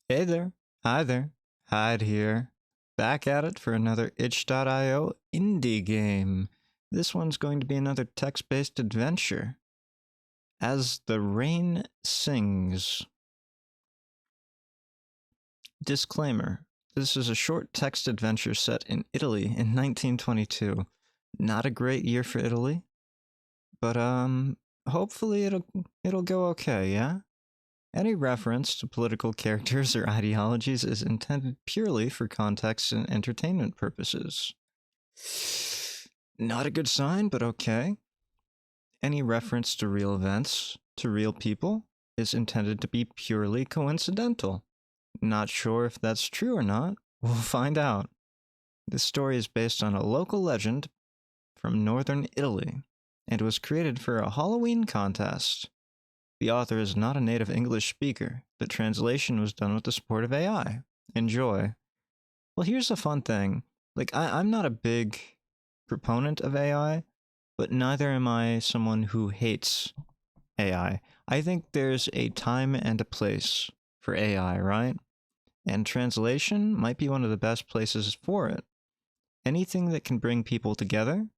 Hey there. Hi there. Hyde here. Back at it for another itch.io indie game. This one's going to be another text-based adventure. As the Rain Sings. Disclaimer. This is a short text adventure set in Italy in 1922. Not a great year for Italy, but hopefully it'll go okay, yeah? Any reference to political characters or ideologies is intended purely for context and entertainment purposes. Not a good sign, but okay. Any reference to real events, to real people, is intended to be purely coincidental. Not sure if that's true or not. We'll find out. This story is based on a local legend from northern Italy and was created for a Halloween contest. The author is not a native English speaker. The translation was done with the support of AI. Enjoy. Well, here's a fun thing. I'm not a big proponent of AI, but neither am I someone who hates AI. I think there's a time and a place for AI, right? And translation might be one of the best places for it. Anything that can bring people together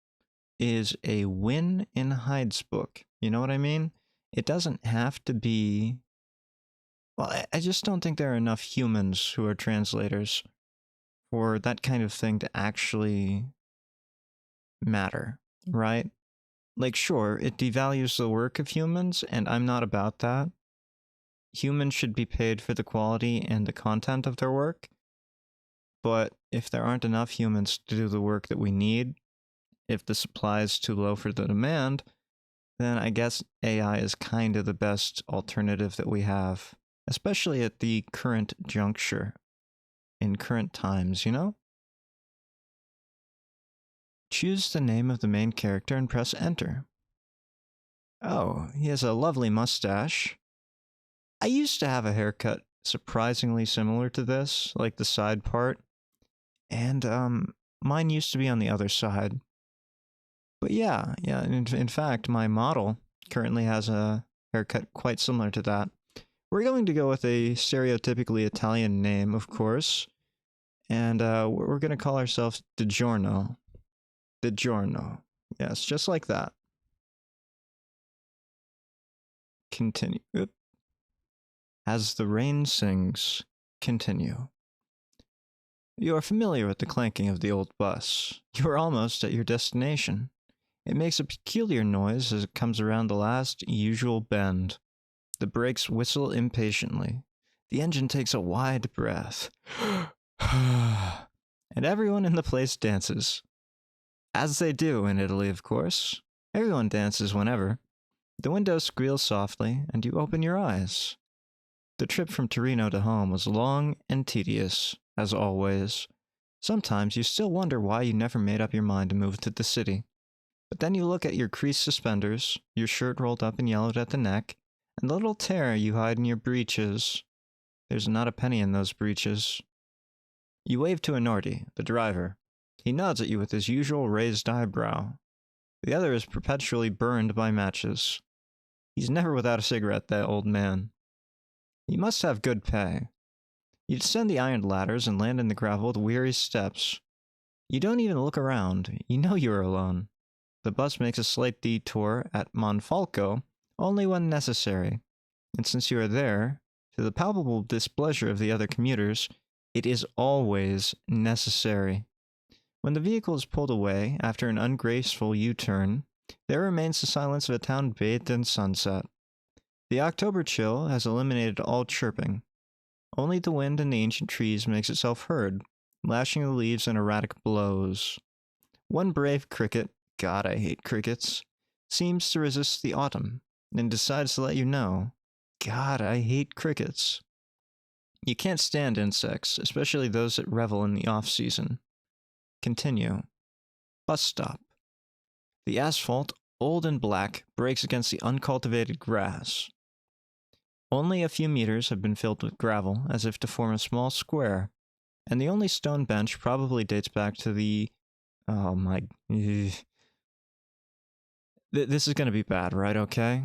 is a win in Hyde's book. You know what I mean? It doesn't have to be... Well, I just don't think there are enough humans who are translators for that kind of thing to actually matter, right? Like, sure, it devalues the work of humans, and I'm not about that. Humans should be paid for the quality and the content of their work, but if there aren't enough humans to do the work that we need, if the supply is too low for the demand, then I guess AI is kind of the best alternative that we have, especially at the current juncture, in current times, you know? Choose the name of the main character and press enter. Oh, he has a lovely mustache. I used to have a haircut surprisingly similar to this, like the side part, and mine used to be on the other side. But yeah, in fact, my model currently has a haircut quite similar to that. We're going to go with a stereotypically Italian name, of course, and we're going to call ourselves DiGiorno. DiGiorno. Yes, just like that. Continue. Oop. As the rain sings, continue. You are familiar with the clanking of the old bus. You are almost at your destination. It makes a peculiar noise as it comes around the last usual bend. The brakes whistle impatiently. The engine takes a wide breath. And everyone in the place dances. As they do in Italy, of course. Everyone dances whenever. The window squeals softly, and you open your eyes. The trip from Torino to home was long and tedious, as always. Sometimes you still wonder why you never made up your mind to move to the city. But then you look at your creased suspenders, your shirt rolled up and yellowed at the neck, and the little tear you hide in your breeches. There's not a penny in those breeches. You wave to Inordi, the driver. He nods at you with his usual raised eyebrow. The other is perpetually burned by matches. He's never without a cigarette, that old man. He must have good pay. You descend the iron ladders and land in the gravel with weary steps. You don't even look around. You know you are alone. The bus makes a slight detour at Monfalco only when necessary, and since you are there, to the palpable displeasure of the other commuters, it is always necessary. When the vehicle is pulled away after an ungraceful U-turn, there remains the silence of a town bathed in sunset. The October chill has eliminated all chirping. Only the wind in the ancient trees makes itself heard, lashing the leaves in erratic blows. One brave cricket, God, I hate crickets, seems to resist the autumn, and decides to let you know, God, I hate crickets. You can't stand insects, especially those that revel in the off-season. Continue. Bus stop. The asphalt, old and black, breaks against the uncultivated grass. Only a few meters have been filled with gravel, as if to form a small square, and the only stone bench probably dates back to the... Oh my... This is gonna be bad, right? Okay?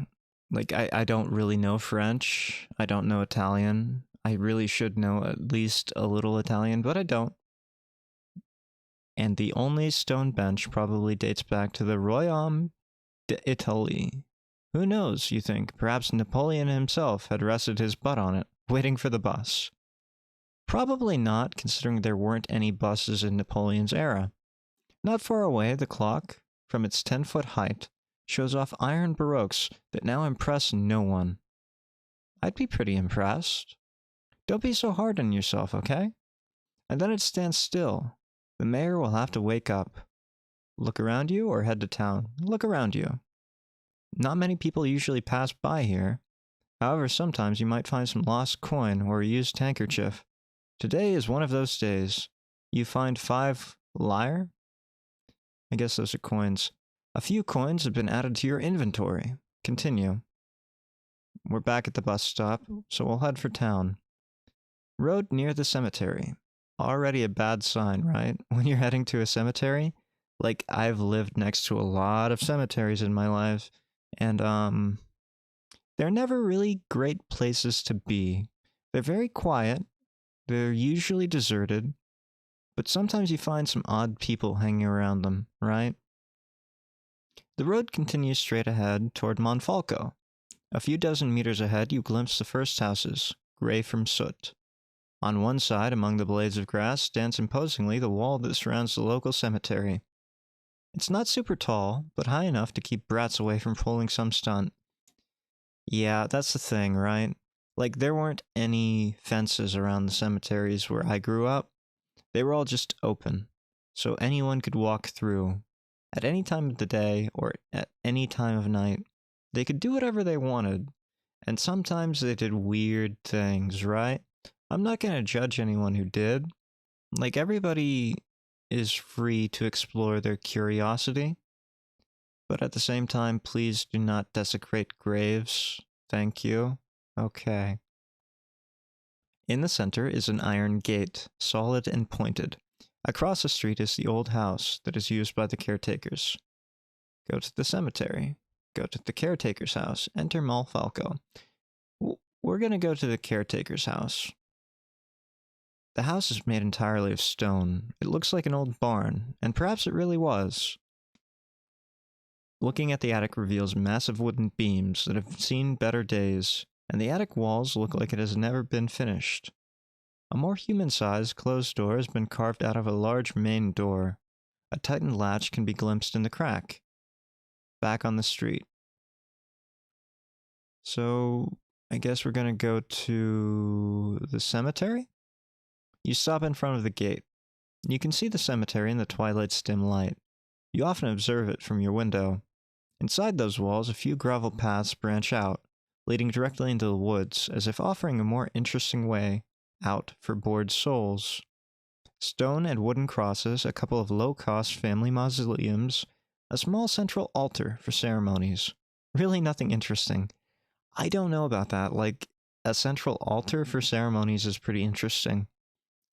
Like, I don't really know French. I don't know Italian. I really should know at least a little Italian, but I don't. And the only stone bench probably dates back to the Royaume d'Italie. Who knows, you think? Perhaps Napoleon himself had rested his butt on it, waiting for the bus. Probably not, considering there weren't any buses in Napoleon's era. Not far away, the clock, from its 10-foot height, shows off iron baroques that now impress no one. I'd be pretty impressed. Don't be so hard on yourself, okay? And then it stands still. The mayor will have to wake up. Look around you or head to town? Look around you. Not many people usually pass by here. However, sometimes you might find some lost coin or a used handkerchief. Today is one of those days. You find 5 lyre? I guess those are coins. A few coins have been added to your inventory. Continue. We're back at the bus stop, so we'll head for town. Road near the cemetery. Already a bad sign, right? When you're heading to a cemetery? Like, I've lived next to a lot of cemeteries in my life, and, they're never really great places to be. They're very quiet. They're usually deserted. But sometimes you find some odd people hanging around them, right? The road continues straight ahead toward Monfalco. A few dozen meters ahead, you glimpse the first houses, gray from soot. On one side, among the blades of grass, stands imposingly the wall that surrounds the local cemetery. It's not super tall, but high enough to keep brats away from pulling some stunt. Yeah, that's the thing, right? Like, there weren't any fences around the cemeteries where I grew up. They were all just open, so anyone could walk through. At any time of the day, or at any time of night, they could do whatever they wanted. And sometimes they did weird things, right? I'm not gonna judge anyone who did. Like, everybody is free to explore their curiosity. But at the same time, please do not desecrate graves. Thank you. Okay. In the center is an iron gate, solid and pointed. Across the street is the old house that is used by the caretakers. Go to the cemetery. Go to the caretaker's house. Enter Monfalco. We're gonna go to the caretaker's house. The house is made entirely of stone. It looks like an old barn, and perhaps it really was. Looking at the attic reveals massive wooden beams that have seen better days, and the attic walls look like it has never been finished. A more human-sized closed door has been carved out of a large main door. A tightened latch can be glimpsed in the crack. Back on the street. So, I guess we're gonna go to the cemetery? You stop in front of the gate. You can see the cemetery in the twilight's dim light. You often observe it from your window. Inside those walls, a few gravel paths branch out, leading directly into the woods, as if offering a more interesting way out for bored souls. Stone and wooden crosses, a couple of low-cost family mausoleums, a small central altar for ceremonies. Really nothing interesting. I don't know about that, like, a central altar for ceremonies is pretty interesting.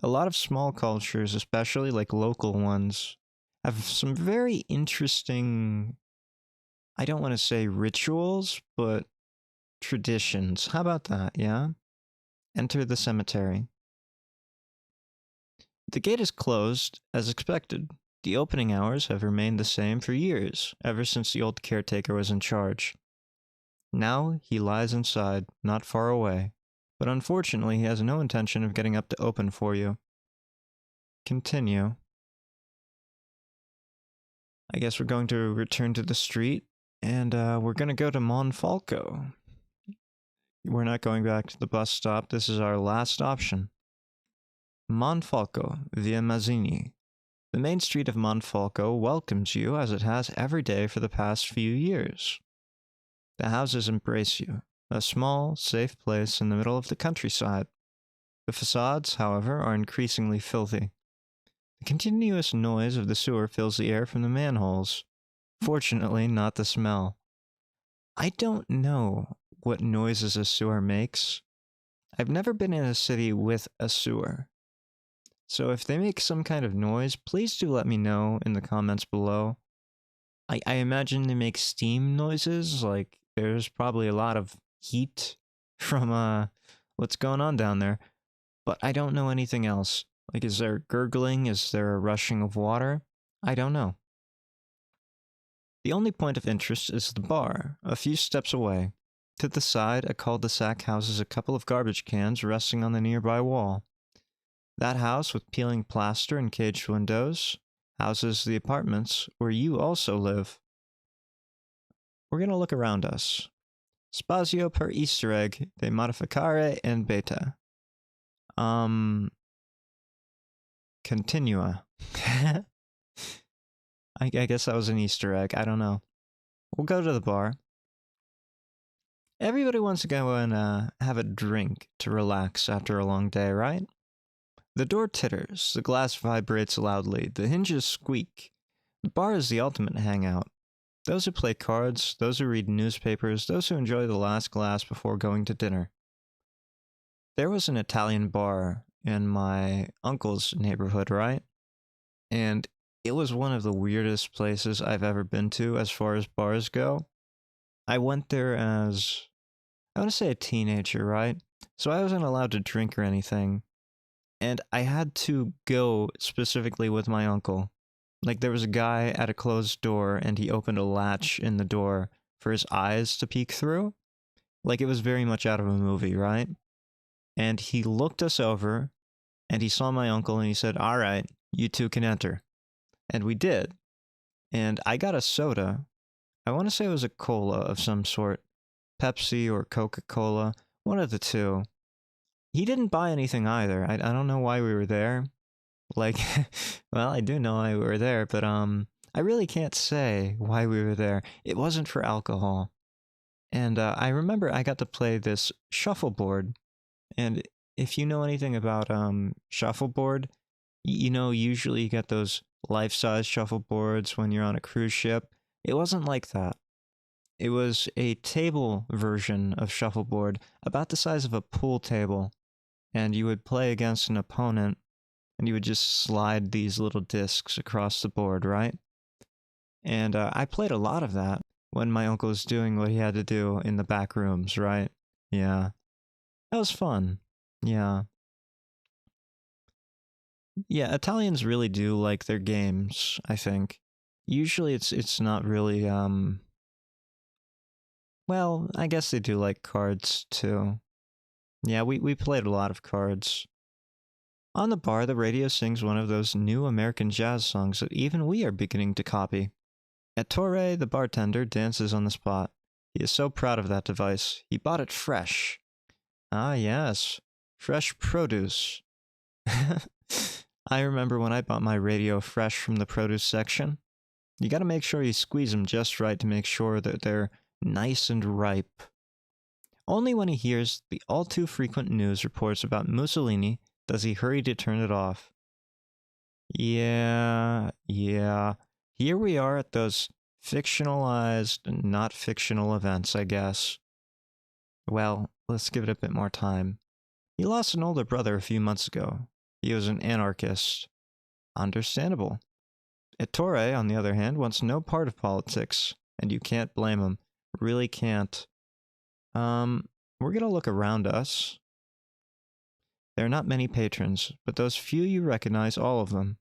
A lot of small cultures, especially like local ones, have some very interesting, I don't want to say rituals, but traditions. How about that, yeah? Enter the cemetery. The gate is closed, as expected. The opening hours have remained the same for years, ever since the old caretaker was in charge. Now he lies inside, not far away, but unfortunately he has no intention of getting up to open for you. Continue. I guess we're going to return to the street, and we're going to go to Monfalco. We're not going back to the bus stop. This is our last option. Monfalco, via Mazzini. The main street of Monfalco welcomes you as it has every day for the past few years. The houses embrace you, a small, safe place in the middle of the countryside. The facades, however, are increasingly filthy. The continuous noise of the sewer fills the air from the manholes. Fortunately, not the smell. I don't know what noises a sewer makes. I've never been in a city with a sewer. So if they make some kind of noise, please do let me know in the comments below. I imagine they make steam noises, like there's probably a lot of heat from what's going on down there, but I don't know anything else. Like, is there gurgling? Is there a rushing of water? I don't know. The only point of interest is the bar, a few steps away. To the side, a cul-de-sac houses a couple of garbage cans resting on the nearby wall. That house, with peeling plaster and caged windows, houses the apartments where you also live. We're going to look around us. Spazio per Easter egg de modificare and beta. Continua. I guess that was an Easter egg. I don't know. We'll go to the bar. Everybody wants to go and have a drink to relax after a long day, right? The door titters, the glass vibrates loudly, the hinges squeak. The bar is the ultimate hangout. Those who play cards, those who read newspapers, those who enjoy the last glass before going to dinner. There was an Italian bar in my uncle's neighborhood, right? And it was one of the weirdest places I've ever been to as far as bars go. I went there as, I want to say a teenager, right? So I wasn't allowed to drink or anything. And I had to go specifically with my uncle. Like, there was a guy at a closed door and he opened a latch in the door for his eyes to peek through. Like, it was very much out of a movie, right? And he looked us over and he saw my uncle and he said, "All right, you two can enter." And we did. And I got a soda. I want to say it was a cola of some sort. Pepsi or Coca-Cola. One of the two. He didn't buy anything either. I don't know why we were there. Like, well, I do know why we were there, but I really can't say why we were there. It wasn't for alcohol. And I remember I got to play this shuffleboard. And if you know anything about shuffleboard, you know, usually you get those life-size shuffleboards when you're on a cruise ship. It wasn't like that. It was a table version of shuffleboard, about the size of a pool table. And you would play against an opponent, and you would just slide these little discs across the board, right? And I played a lot of that when my uncle was doing what he had to do in the back rooms, right? Yeah. That was fun. Yeah. Yeah, Italians really do like their games, I think. Usually it's not really, well, I guess they do like cards, too. Yeah, we played a lot of cards. On the bar, the radio sings one of those new American jazz songs that even we are beginning to copy. Ettore, the bartender, dances on the spot. He is so proud of that device. He bought it fresh. Ah, yes. Fresh produce. I remember when I bought my radio fresh from the produce section. You gotta make sure you squeeze them just right to make sure that they're nice and ripe. Only when he hears the all too frequent news reports about Mussolini does he hurry to turn it off. Yeah. Here we are at those fictionalized and not fictional events, I guess. Well, let's give it a bit more time. He lost an older brother a few months ago. He was an anarchist. Understandable. Ettore, on the other hand, wants no part of politics, and you can't blame him. Really can't. We're gonna look around us. There are not many patrons, but those few you recognize all of them.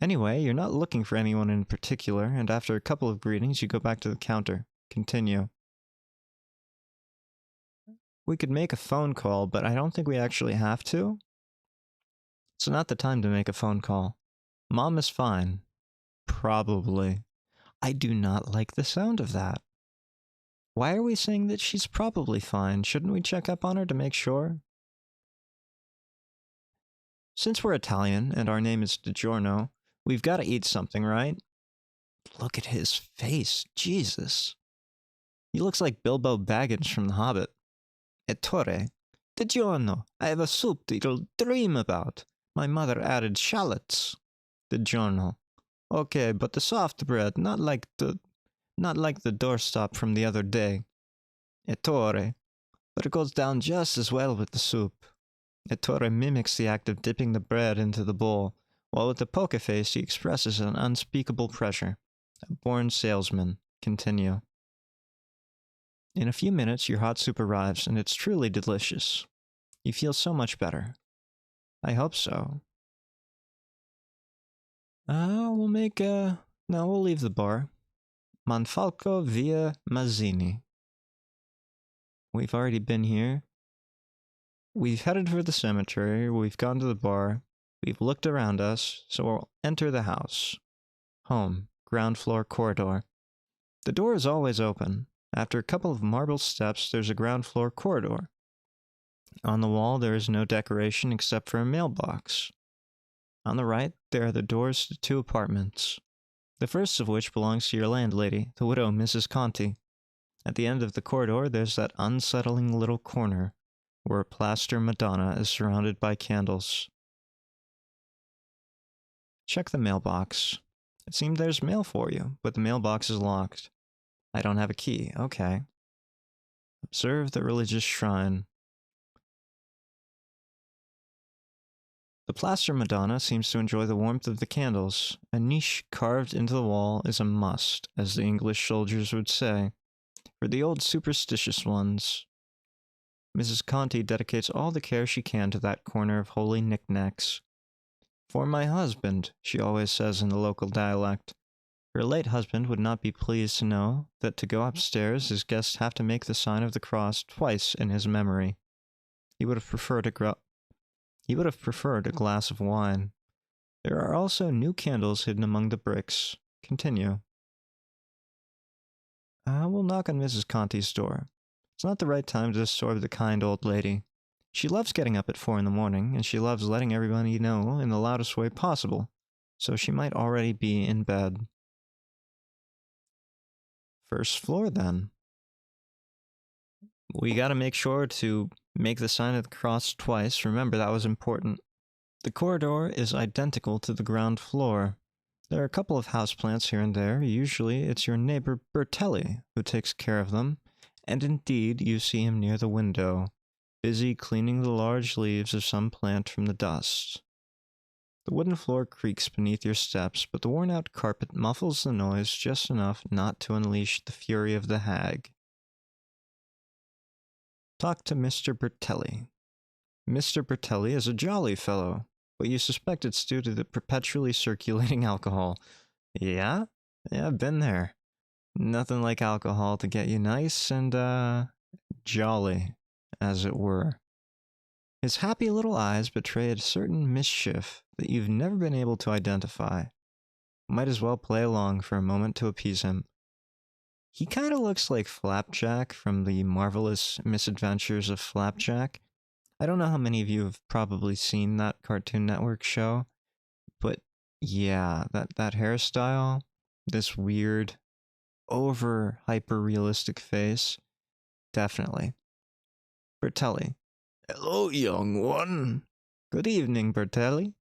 Anyway, you're not looking for anyone in particular, and after a couple of greetings, you go back to the counter. Continue. We could make a phone call, but I don't think we actually have to. It's not the time to make a phone call. Mom is fine. Probably. I do not like the sound of that. Why are we saying that she's probably fine? Shouldn't we check up on her to make sure? Since we're Italian and our name is DiGiorno, we've got to eat something, right? Look at his face, Jesus. He looks like Bilbo Baggins from The Hobbit. Ettore, DiGiorno, I have a soup that you'll dream about. My mother added shallots. DiGiorno, okay, but the soft bread, not like the doorstop from the other day. Ettore, but it goes down just as well with the soup. Ettore mimics the act of dipping the bread into the bowl, while with a poker face he expresses an unspeakable pressure. A born salesman. Continue. In a few minutes, your hot soup arrives, and it's truly delicious. You feel so much better. I hope so. We'll make a... No, we'll leave the bar. Monfalco via Mazzini. We've already been here. We've headed for the cemetery, we've gone to the bar, we've looked around us, so we'll enter the house. Home, ground floor corridor. The door is always open. After a couple of marble steps, there's a ground floor corridor. On the wall, there is no decoration except for a mailbox. On the right, there are the doors to 2 apartments. The first of which belongs to your landlady, the widow Mrs. Conti. At the end of the corridor, there's that unsettling little corner where a plaster Madonna is surrounded by candles. Check the mailbox. It seems there's mail for you, but the mailbox is locked. I don't have a key. Okay. Observe the religious shrine. The plaster Madonna seems to enjoy the warmth of the candles. A niche carved into the wall is a must, as the English soldiers would say, for the old superstitious ones. Mrs. Conti dedicates all the care she can to that corner of holy knickknacks. For my husband, she always says in the local dialect. Her late husband would not be pleased to know that to go upstairs his guests have to make the sign of the cross twice in his memory. He would have preferred a glass of wine. There are also new candles hidden among the bricks. Continue. We'll knock on Mrs. Conti's door. It's not the right time to disturb the kind old lady. She loves getting up at 4 in the morning, and she loves letting everybody know in the loudest way possible, so she might already be in bed. First floor, then. We gotta make sure to make the sign of the cross twice. Remember, that was important. The corridor is identical to the ground floor. There are a couple of houseplants here and there. Usually, it's your neighbor Bertelli who takes care of them, and indeed, you see him near the window, busy cleaning the large leaves of some plant from the dust. The wooden floor creaks beneath your steps, but the worn-out carpet muffles the noise just enough not to unleash the fury of the hag. Talk to Mr. Bertelli. Mr. Bertelli is a jolly fellow, but you suspect it's due to the perpetually circulating alcohol. Yeah? Yeah, I've been there. Nothing like alcohol to get you nice and, jolly, as it were. His happy little eyes betray a certain mischief that you've never been able to identify. Might as well play along for a moment to appease him. He kind of looks like Flapjack from the Marvelous Misadventures of Flapjack. I don't know how many of you have probably seen that Cartoon Network show, but yeah, that hairstyle, this weird, over hyper-realistic face, definitely. Bertelli. Hello, young one. Good evening, Bertelli.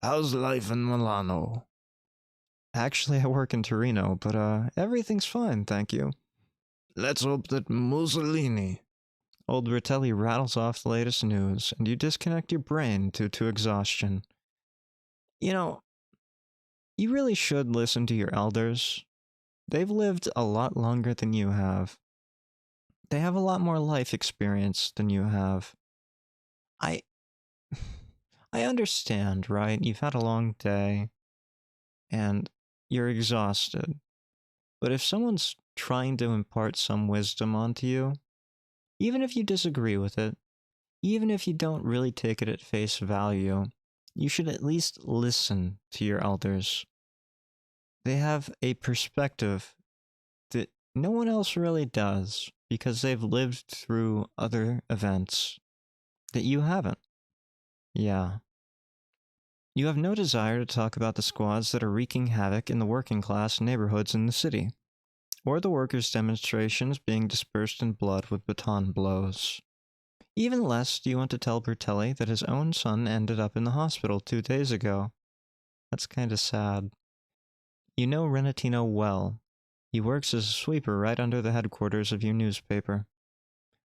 How's life in Milano? Actually, I work in Torino, but everything's fine, thank you. Let's hope that Mussolini... Old Bertelli rattles off the latest news, and you disconnect your brain due to exhaustion. You know, you really should listen to your elders. They've lived a lot longer than you have. They have a lot more life experience than you have. I understand, right? You've had a long day, and you're exhausted. But if someone's trying to impart some wisdom onto you, even if you disagree with it, even if you don't really take it at face value, you should at least listen to your elders. They have a perspective that no one else really does, because they've lived through other events that you haven't. Yeah. You have no desire to talk about the squads that are wreaking havoc in the working class neighborhoods in the city, or the workers' demonstrations being dispersed in blood with baton blows. Even less do you want to tell Bertelli that his own son ended up in the hospital 2 days ago. That's kinda sad. You know Renatino well. He works as a sweeper right under the headquarters of your newspaper.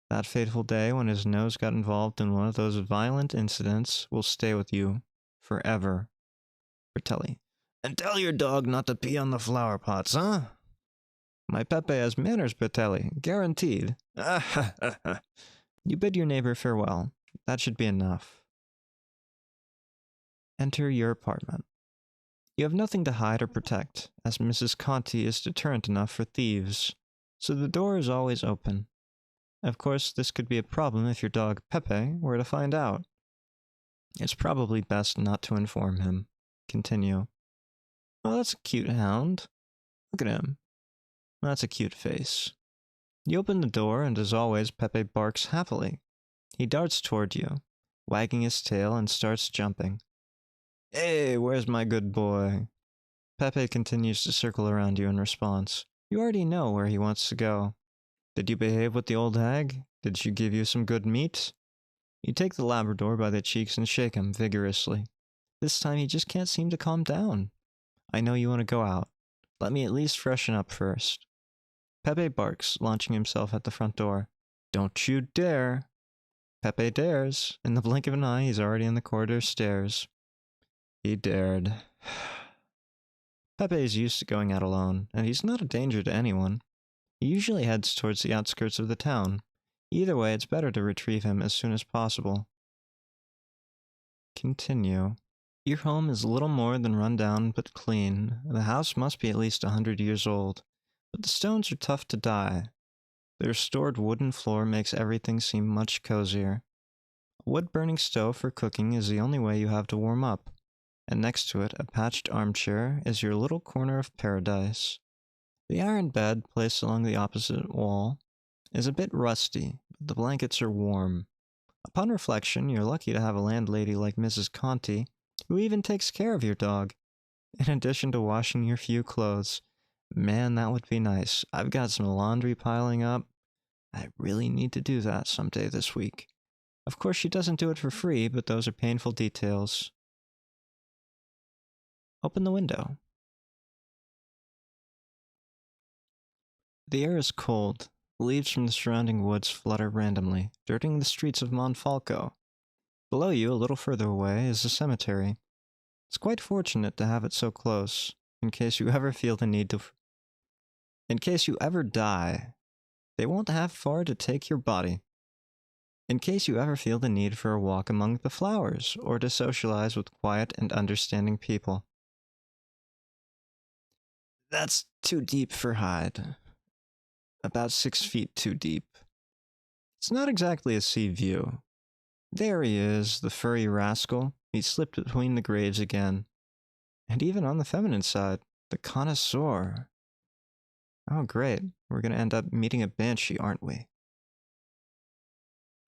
That fateful day when his nose got involved in one of those violent incidents will stay with you forever. Bertelli. And tell your dog not to pee on the flower pots, huh? My Pepe has manners, Petelli, guaranteed. You bid your neighbor farewell. That should be enough. Enter your apartment. You have nothing to hide or protect, as Mrs. Conti is deterrent enough for thieves, so the door is always open. Of course, this could be a problem if your dog Pepe were to find out. It's probably best not to inform him. Continue. Oh, that's a cute hound. Look at him. That's a cute face. You open the door, and as always, Pepe barks happily. He darts toward you, wagging his tail, and starts jumping. Hey, where's my good boy? Pepe continues to circle around you in response. You already know where he wants to go. Did you behave with the old hag? Did she give you some good meat? You take the Labrador by the cheeks and shake him vigorously. This time he just can't seem to calm down. I know you want to go out. Let me at least freshen up first. Pepe barks, launching himself at the front door. Don't you dare! Pepe dares. In the blink of an eye, he's already in the corridor stairs. He dared. Pepe is used to going out alone, and he's not a danger to anyone. He usually heads towards the outskirts of the town. Either way, it's better to retrieve him as soon as possible. Continue. Your home is little more than run down but clean. The house must be at least 100 years old, but the stones are tough to dye. The restored wooden floor makes everything seem much cozier. A wood-burning stove for cooking is the only way you have to warm up, and next to it, a patched armchair is your little corner of paradise. The iron bed, placed along the opposite wall, is a bit rusty, but the blankets are warm. Upon reflection, you're lucky to have a landlady like Mrs. Conti, who even takes care of your dog, in addition to washing your few clothes. Man, that would be nice. I've got some laundry piling up. I really need to do that someday this week. Of course, she doesn't do it for free, but those are painful details. Open the window. The air is cold. Leaves from the surrounding woods flutter randomly, dirting the streets of Monfalco. Below you, a little further away, is the cemetery. It's quite fortunate to have it so close, in case you ever feel the need to... In case you ever die, they won't have far to take your body. In case you ever feel the need for a walk among the flowers, or to socialize with quiet and understanding people. That's too deep for Hyde. About 6 feet too deep. It's not exactly a sea view. There he is, the furry rascal. He slipped between the graves again. And even on the feminine side, the connoisseur. Oh great, we're gonna end up meeting a banshee, aren't we?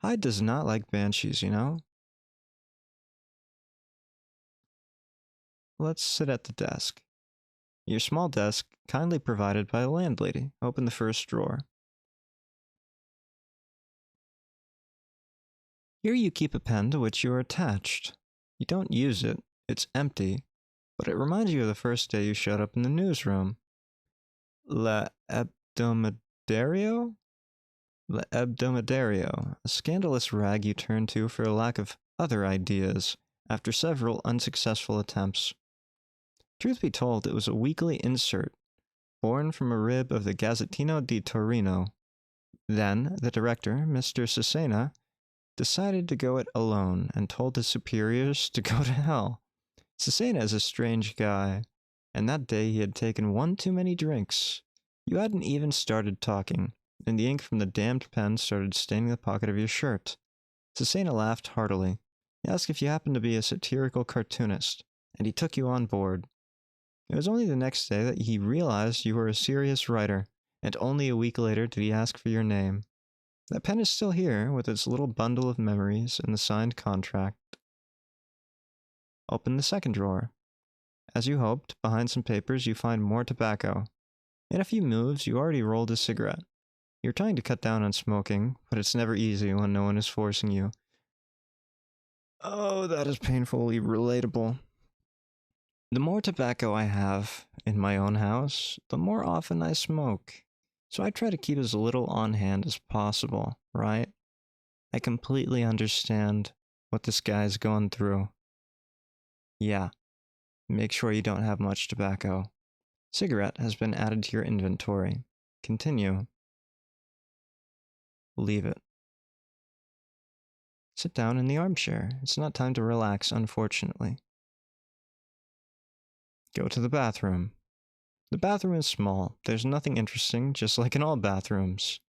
Hyde does not like banshees, you know? Let's sit at the desk. Your small desk, kindly provided by the landlady. Open the first drawer. Here you keep a pen to which you are attached. You don't use it, it's empty, but it reminds you of the first day you showed up in the newsroom. La Hebdomadario? La Hebdomadario, a scandalous rag you turn to for a lack of other ideas after several unsuccessful attempts. Truth be told, it was a weekly insert, born from a rib of the Gazzettino di Torino. Then, the director, Mr. Cesena, decided to go it alone and told his superiors to go to hell. Cesena is a strange guy, and that day he had taken one too many drinks. You hadn't even started talking, and the ink from the damned pen started staining the pocket of your shirt. Cesena laughed heartily. He asked if you happened to be a satirical cartoonist, and he took you on board. It was only the next day that he realized you were a serious writer, and only a week later did he ask for your name. That pen is still here, with its little bundle of memories and the signed contract. Open the second drawer. As you hoped, behind some papers you find more tobacco. In a few moves, you already rolled a cigarette. You're trying to cut down on smoking, but it's never easy when no one is forcing you. Oh, that is painfully relatable. The more tobacco I have in my own house, the more often I smoke. So I try to keep as little on hand as possible, right? I completely understand what this guy's going through. Yeah, make sure you don't have much tobacco. Cigarette has been added to your inventory. Continue. Leave it. Sit down in the armchair. It's not time to relax, unfortunately. Go to the bathroom. The bathroom is small. There's nothing interesting, just like in all bathrooms.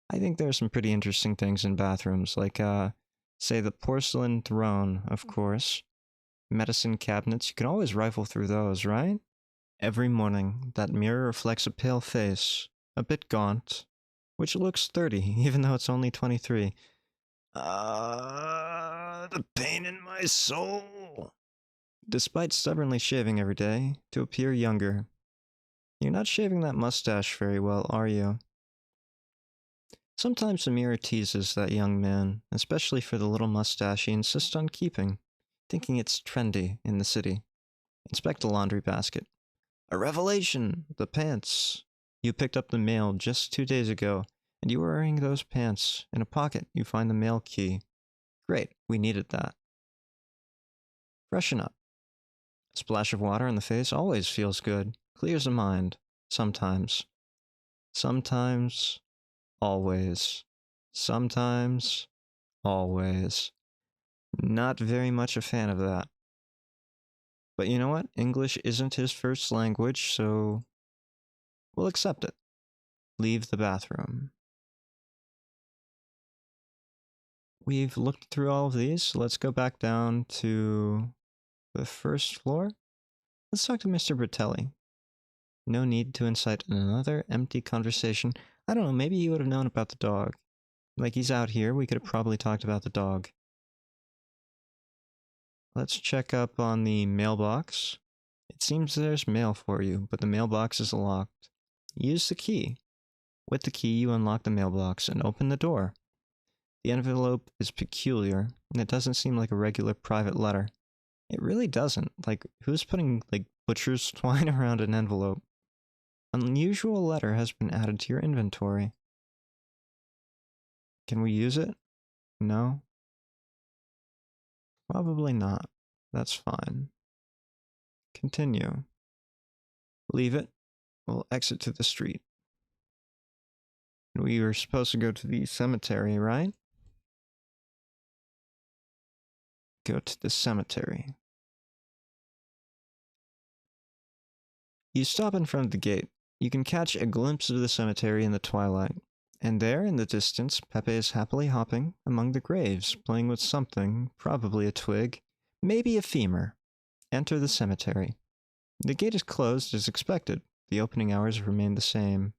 I think there's some pretty interesting things in bathrooms, like, say the porcelain throne, of course. Medicine cabinets, you can always rifle through those, right? Every morning, that mirror reflects a pale face, a bit gaunt, which looks 30, even though it's only 23. The pain in my soul. Despite stubbornly shaving every day, to appear younger. You're not shaving that mustache very well, are you? Sometimes the mirror teases that young man, especially for the little mustache he insists on keeping, thinking it's trendy in the city. Inspect the laundry basket. A revelation! The pants. You picked up the mail just 2 days ago, and you were wearing those pants. In a pocket, you find the mail key. Great, we needed that. Freshen up. A splash of water on the face always feels good. Clears the mind. Sometimes. Sometimes. Always. Sometimes. Always. Not very much a fan of that. But you know what? English isn't his first language, so we'll accept it. Leave the bathroom. We've looked through all of these. Let's go back down to the first floor. Let's talk to Mr. Bertelli. No need to incite another empty conversation. I don't know, maybe he would have known about the dog. Like, he's out here, we could have probably talked about the dog. Let's check up on the mailbox. It seems there's mail for you, but the mailbox is locked. Use the key. With the key, you unlock the mailbox and open the door. The envelope is peculiar, and it doesn't seem like a regular private letter. It really doesn't. Like, who's putting, like, butcher's twine around an envelope? Unusual letter has been added to your inventory. Can we use it? No? Probably not. That's fine. Continue. Leave it. We'll exit to the street. We were supposed to go to the cemetery, right? Go to the cemetery. You stop in front of the gate. You can catch a glimpse of the cemetery in the twilight. And there, in the distance, Pepe is happily hopping among the graves, playing with something, probably a twig, maybe a femur. Enter the cemetery. The gate is closed as expected. The opening hours remain the same.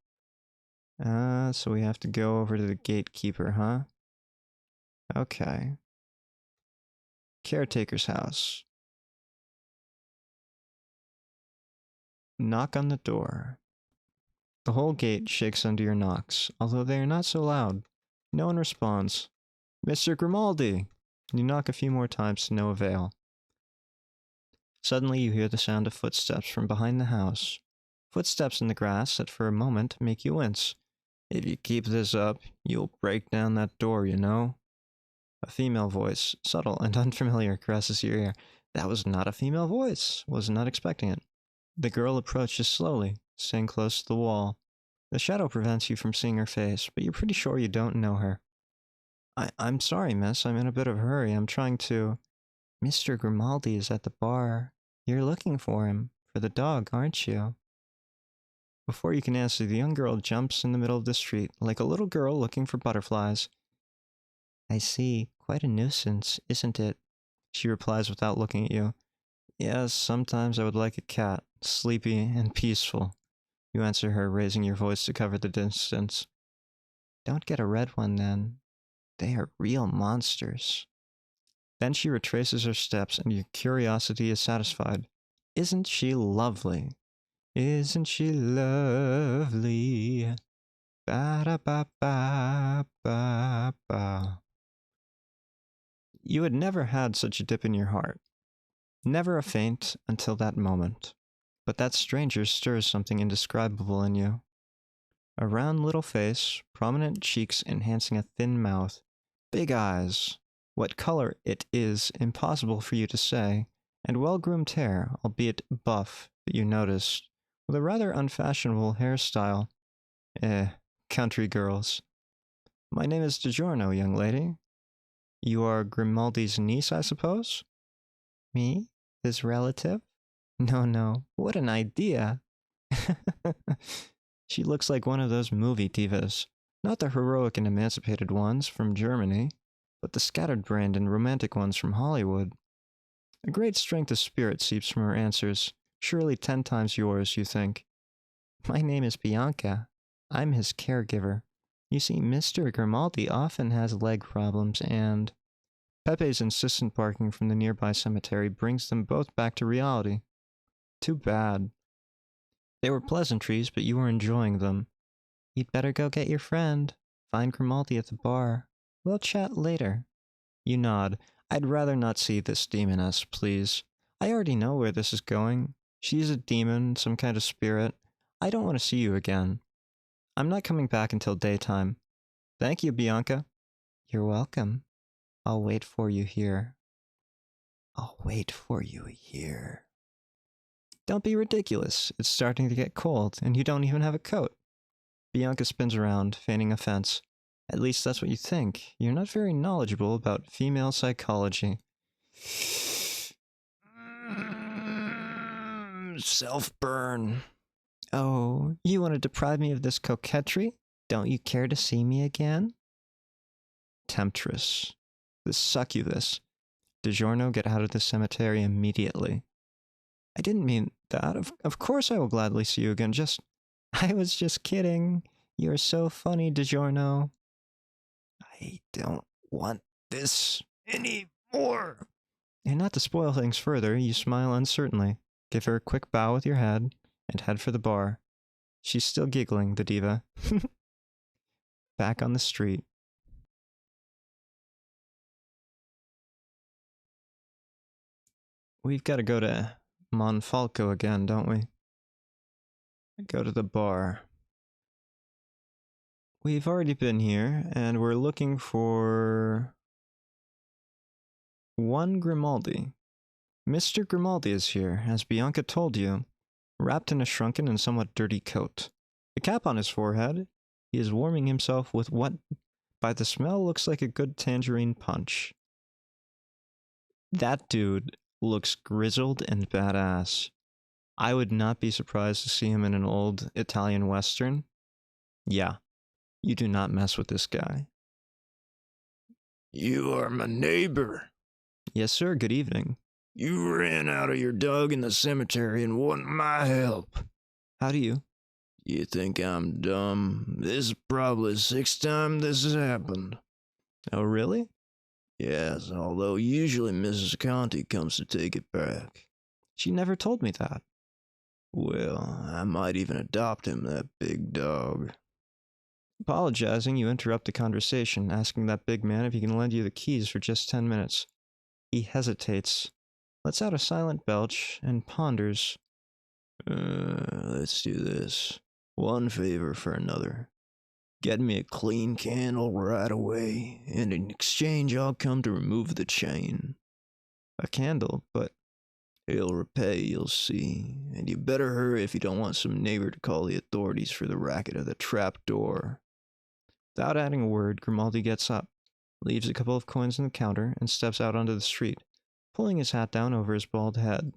So we have to go over to the gatekeeper, huh? Okay. Caretaker's house. Knock on the door. The whole gate shakes under your knocks, although they are not so loud. No one responds. Mr. Grimaldi! You knock a few more times to no avail. Suddenly you hear the sound of footsteps from behind the house. Footsteps in the grass that for a moment make you wince. If you keep this up, you'll break down that door, you know? A female voice, subtle and unfamiliar, caresses your ear. That was not a female voice. Was not expecting it. The girl approaches slowly, staying close to the wall. The shadow prevents you from seeing her face, but you're pretty sure you don't know her. I'm sorry, miss. I'm in a bit of a hurry. I'm trying to... Mr. Grimaldi is at the bar. You're looking for him. For the dog, aren't you? Before you can answer, the young girl jumps in the middle of the street, like a little girl looking for butterflies. I see. Quite a nuisance, isn't it? She replies without looking at you. Yes, sometimes I would like a cat, sleepy and peaceful. You answer her, raising your voice to cover the distance. Don't get a red one, then. They are real monsters. Then she retraces her steps, and your curiosity is satisfied. Isn't she lovely? Isn't she lovely? Ba-da-ba-ba-ba-ba. You had never had such a dip in your heart. Never a faint until that moment. But that stranger stirs something indescribable in you. A round little face, prominent cheeks enhancing a thin mouth, big eyes, what color it is impossible for you to say, and well-groomed hair, albeit buff, that you noticed, with a rather unfashionable hairstyle. Eh, country girls. My name is DiGiorno, young lady. You are Grimaldi's niece, I suppose? Me? His relative? No. What an idea! She looks like one of those movie divas. Not the heroic and emancipated ones from Germany, but the scattered-brained and romantic ones from Hollywood. A great strength of spirit seeps from her answers, surely 10 times yours, you think. My name is Bianca. I'm his caregiver. You see, Mr. Grimaldi often has leg problems and... Pepe's insistent barking from the nearby cemetery brings them both back to reality. Too bad. They were pleasantries, but you were enjoying them. You'd better go get your friend. Find Grimaldi at the bar. We'll chat later. You nod. I'd rather not see this demoness, please. I already know where this is going. She's a demon, some kind of spirit. I don't want to see you again. I'm not coming back until daytime. Thank you, Bianca. You're welcome. I'll wait for you here. I'll wait for you here. Don't be ridiculous. It's starting to get cold, and you don't even have a coat. Bianca spins around, feigning offense. At least that's what you think. You're not very knowledgeable about female psychology. Self-burn. Oh, you want to deprive me of this coquetry? Don't you care to see me again? Temptress. This succubus. DiGiorno, get out of the cemetery immediately. I didn't mean that. Of course I will gladly see you again. I was just kidding. You're so funny, DiGiorno. I don't want this anymore. And not to spoil things further, you smile uncertainly, give her a quick bow with your head, and head for the bar. She's still giggling, the diva. Back on the street. We've got to go to Monfalco again, don't we? Go to the bar. We've already been here, and we're looking for... one Grimaldi. Mr. Grimaldi is here, as Bianca told you, wrapped in a shrunken and somewhat dirty coat. The cap on his forehead, he is warming himself with what, by the smell, looks like a good tangerine punch. That dude looks grizzled and badass. I would not be surprised to see him in an old Italian western. Yeah, you do not mess with this guy. You are my neighbor. Yes, sir, good evening. You ran out of your dog in the cemetery and want my help. How do you? You think I'm dumb? This is probably the 6th time this has happened. Oh, really? Yes, although usually Mrs. Conti comes to take it back. She never told me that. Well, I might even adopt him, that big dog. Apologizing, you interrupt the conversation, asking that big man if he can lend you the keys for just 10 minutes. He hesitates, lets out a silent belch, and ponders. Let's do this. One favor for another. Get me a clean candle right away, and in exchange I'll come to remove the chain. A candle, but... He'll repay, you'll see. And you better hurry if you don't want some neighbor to call the authorities for the racket of the trap door. Without adding a word, Grimaldi gets up, leaves a couple of coins on the counter, and steps out onto the street, pulling his hat down over his bald head.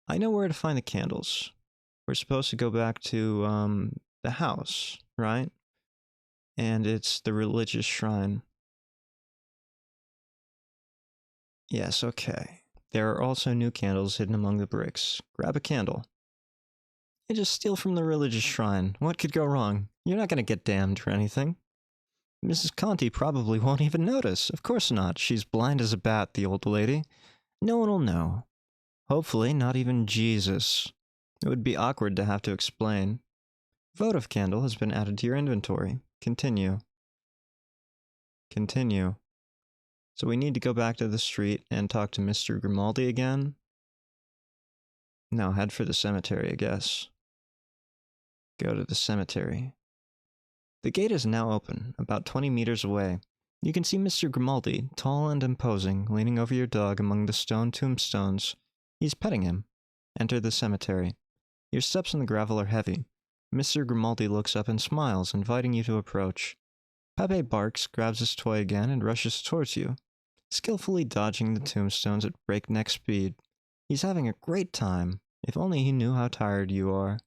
I know where to find the candles. We're supposed to go back to, the house, right? And it's the religious shrine. Yes, okay. There are also new candles hidden among the bricks. Grab a candle. And just steal from the religious shrine. What could go wrong? You're not going to get damned or anything. Mrs. Conti probably won't even notice. Of course not. She's blind as a bat, the old lady. No one will know. Hopefully, not even Jesus. It would be awkward to have to explain. Votive candle has been added to your inventory. Continue. Continue. So we need to go back to the street and talk to Mr. Grimaldi again? No, head for the cemetery, I guess. Go to the cemetery. The gate is now open, about 20 meters away. You can see Mr. Grimaldi, tall and imposing, leaning over your dog among the stone tombstones. He's petting him. Enter the cemetery. Your steps on the gravel are heavy. Mr. Grimaldi looks up and smiles, inviting you to approach. Pepe barks, grabs his toy again, and rushes towards you, skillfully dodging the tombstones at breakneck speed. He's having a great time. If only he knew how tired you are.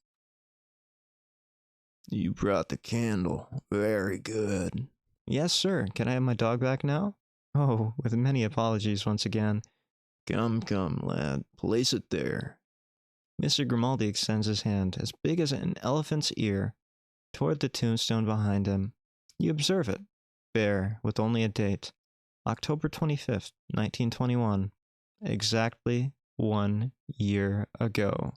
You brought the candle. Very good. Yes, sir. Can I have my dog back now? Oh, with many apologies once again. Come, lad. Place it there. Mr. Grimaldi extends his hand, as big as an elephant's ear, toward the tombstone behind him. You observe it, bare, with only a date. October 25th, 1921. Exactly 1 year ago.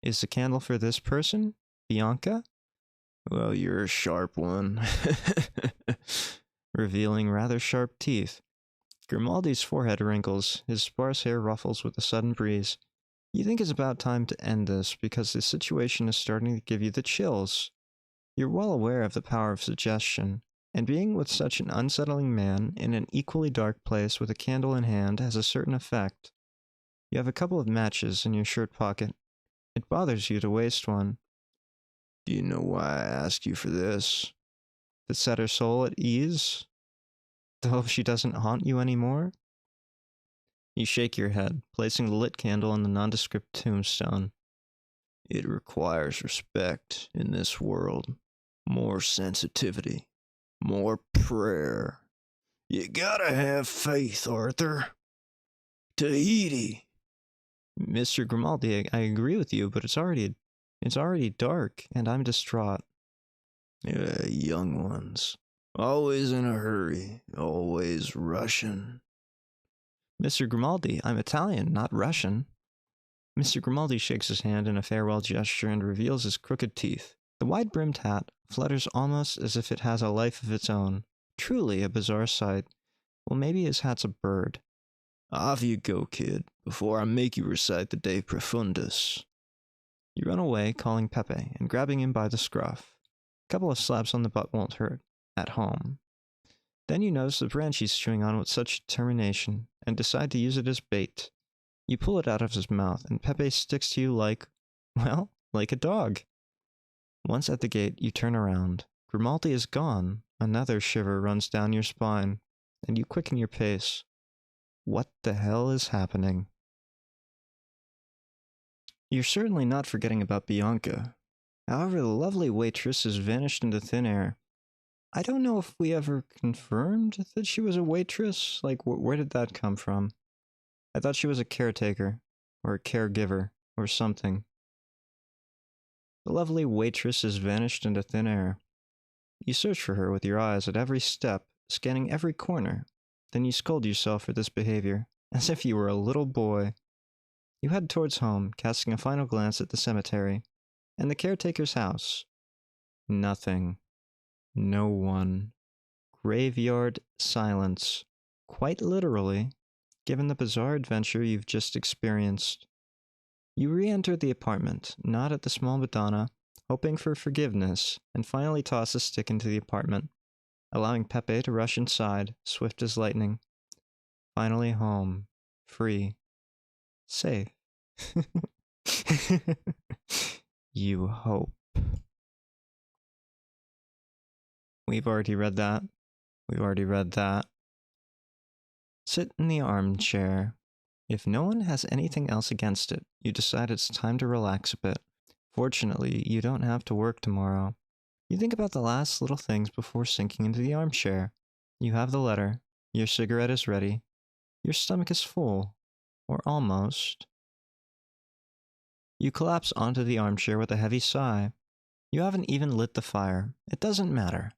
Is the candle for this person? Bianca? Well, you're a sharp one. Revealing rather sharp teeth. Grimaldi's forehead wrinkles, his sparse hair ruffles with a sudden breeze. You think it's about time to end this, because the situation is starting to give you the chills. You're well aware of the power of suggestion, and being with such an unsettling man in an equally dark place with a candle in hand has a certain effect. You have a couple of matches in your shirt pocket. It bothers you to waste one. Do you know why I asked you for this? To set her soul at ease? To hope she doesn't haunt you anymore? You shake your head, placing the lit candle on the nondescript tombstone. It requires respect in this world. More sensitivity. More prayer. You gotta have faith, Arthur. Tahiti. Mr. Grimaldi, I agree with you, but it's already dark, and I'm distraught. Young ones. Always in a hurry. Always rushing. Mr. Grimaldi, I'm Italian, not Russian. Mr. Grimaldi shakes his hand in a farewell gesture and reveals his crooked teeth. The wide-brimmed hat flutters almost as if it has a life of its own. Truly a bizarre sight. Well, maybe his hat's a bird. Off you go, kid, before I make you recite the De Profundis. You run away, calling Pepe, and grabbing him by the scruff. A couple of slaps on the butt won't hurt. At home. Then you notice the branch he's chewing on with such determination, and decide to use it as bait. You pull it out of his mouth, and Pepe sticks to you like a dog. Once at the gate, you turn around. Grimaldi is gone. Another shiver runs down your spine, and you quicken your pace. What the hell is happening? You're certainly not forgetting about Bianca. However, the lovely waitress has vanished into thin air. I don't know if we ever confirmed that she was a waitress. Like, where did that come from? I thought she was a caretaker, or a caregiver, or something. The lovely waitress has vanished into thin air. You search for her with your eyes at every step, scanning every corner. Then you scold yourself for this behavior, as if you were a little boy. You head towards home, casting a final glance at the cemetery, and the caretaker's house. Nothing. No one. Graveyard silence. Quite literally, given the bizarre adventure you've just experienced. You re-enter the apartment, nod at the small Madonna, hoping for forgiveness, and finally toss a stick into the apartment, allowing Pepe to rush inside, swift as lightning. Finally home. Free. Safe. You hope. We've already read that. Sit in the armchair. If no one has anything else against it, you decide it's time to relax a bit. Fortunately, you don't have to work tomorrow. You think about the last little things before sinking into the armchair. You have the letter. Your cigarette is ready. Your stomach is full. Or almost. You collapse onto the armchair with a heavy sigh. You haven't even lit the fire. It doesn't matter.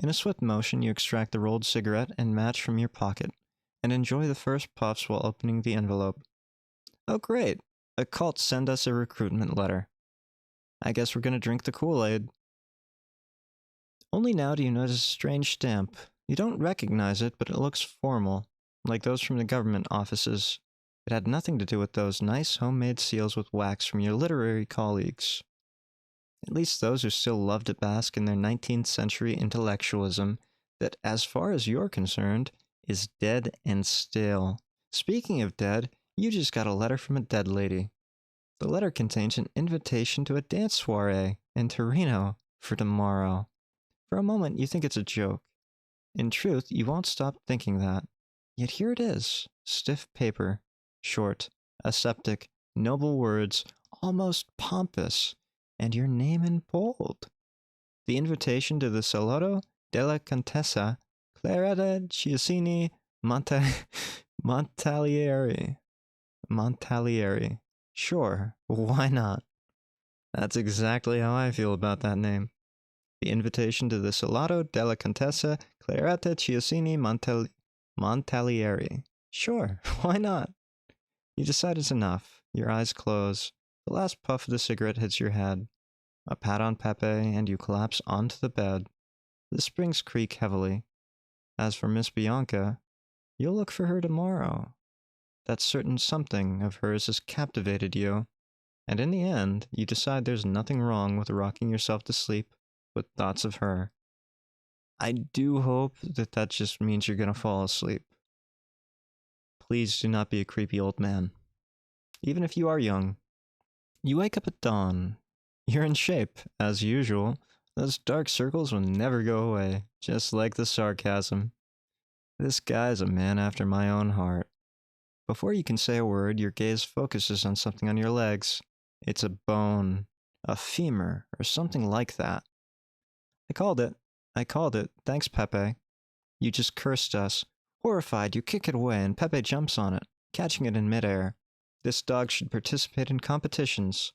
In a swift motion, you extract the rolled cigarette and match from your pocket, and enjoy the first puffs while opening the envelope. Oh great, a cult sent us a recruitment letter. I guess we're gonna drink the Kool-Aid. Only now do you notice a strange stamp. You don't recognize it, but it looks formal, like those from the government offices. It had nothing to do with those nice homemade seals with wax from your literary colleagues. At least those who still love to bask in their 19th century intellectualism that, as far as you're concerned, is dead and stale. Speaking of dead, you just got a letter from a dead lady. The letter contains an invitation to a dance soiree in Torino for tomorrow. For a moment, you think it's a joke. In truth, you won't stop thinking that. Yet here it is, stiff paper, short, aseptic, noble words, almost pompous, and your name in bold. The invitation to the Salotto della Contessa Claretta Chiasini Montalieri. Montalieri. Sure, why not? That's exactly how I feel about that name. The invitation to the Salotto della Contessa Claretta Chiasini Montalieri. Sure, why not? You decide it's enough. Your eyes close. The last puff of the cigarette hits your head. A pat on Pepe, and you collapse onto the bed. The springs creak heavily. As for Miss Bianca, you'll look for her tomorrow. That certain something of hers has captivated you, and in the end, you decide there's nothing wrong with rocking yourself to sleep with thoughts of her. I do hope that just means you're gonna fall asleep. Please do not be a creepy old man. Even if you are young. You wake up at dawn. You're in shape, as usual. Those dark circles will never go away, just like the sarcasm. This guy's a man after my own heart. Before you can say a word, your gaze focuses on something on your legs. It's a bone, a femur, or something like that. I called it. Thanks, Pepe. You just cursed us. Horrified, you kick it away, and Pepe jumps on it, catching it in midair. This dog should participate in competitions.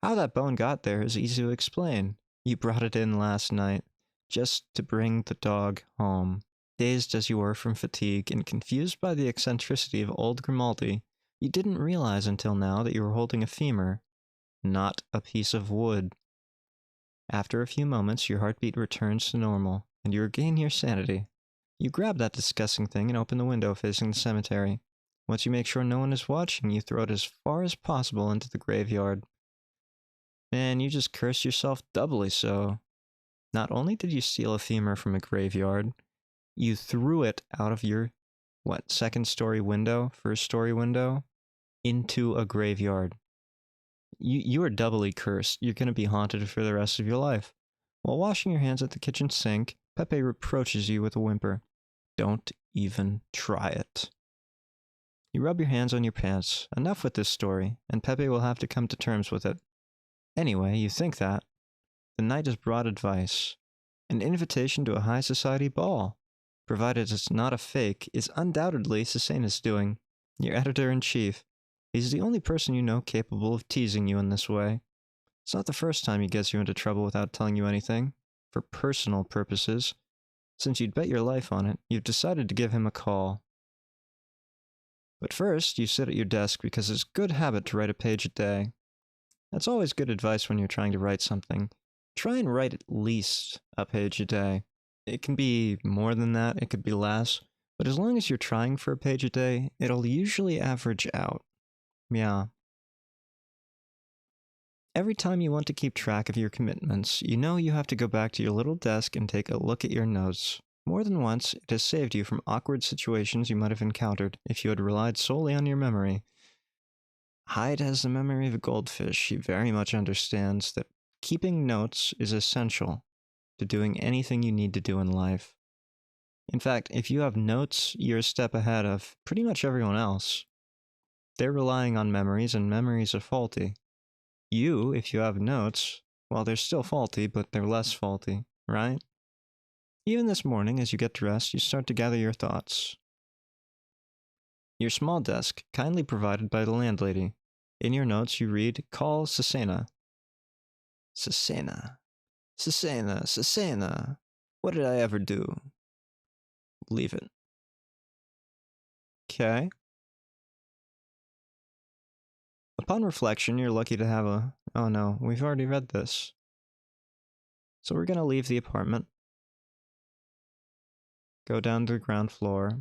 How that bone got there is easy to explain. You brought it in last night, just to bring the dog home. Dazed as you were from fatigue and confused by the eccentricity of old Grimaldi, you didn't realize until now that you were holding a femur, not a piece of wood. After a few moments, your heartbeat returns to normal, and you regain your sanity. You grab that disgusting thing and open the window facing the cemetery. Once you make sure no one is watching, you throw it as far as possible into the graveyard. And you just curse yourself doubly so. Not only did you steal a femur from a graveyard, you threw it out of your, second-story window, first-story window, into a graveyard. You are doubly cursed. You're going to be haunted for the rest of your life. While washing your hands at the kitchen sink, Pepe reproaches you with a whimper. Don't even try it. You rub your hands on your pants. Enough with this story, and Pepe will have to come to terms with it. Anyway, you think that. The night has brought advice. An invitation to a high society ball. Provided it's not a fake, is undoubtedly Susena's doing. Your editor-in-chief. He's the only person you know capable of teasing you in this way. It's not the first time he gets you into trouble without telling you anything. For personal purposes. Since you'd bet your life on it, you've decided to give him a call. But first, you sit at your desk because it's a good habit to write a page a day. That's always good advice when you're trying to write something. Try and write at least a page a day. It can be more than that, it could be less, but as long as you're trying for a page a day, it'll usually average out. Yeah. Every time you want to keep track of your commitments, you know you have to go back to your little desk and take a look at your notes. More than once, it has saved you from awkward situations you might have encountered if you had relied solely on your memory. Hyde has the memory of a goldfish. He very much understands that keeping notes is essential to doing anything you need to do in life. In fact, if you have notes, you're a step ahead of pretty much everyone else. They're relying on memories, and memories are faulty. You, if you have notes, well, they're still faulty, but they're less faulty, right? Even this morning, as you get dressed, you start to gather your thoughts. Your small desk, kindly provided by the landlady. In your notes, you read, call Susena. Susena. What did I ever do? Leave it. Okay. Upon reflection, you're lucky to have a... Oh no, we've already read this. So we're gonna leave the apartment. Go down to the ground floor.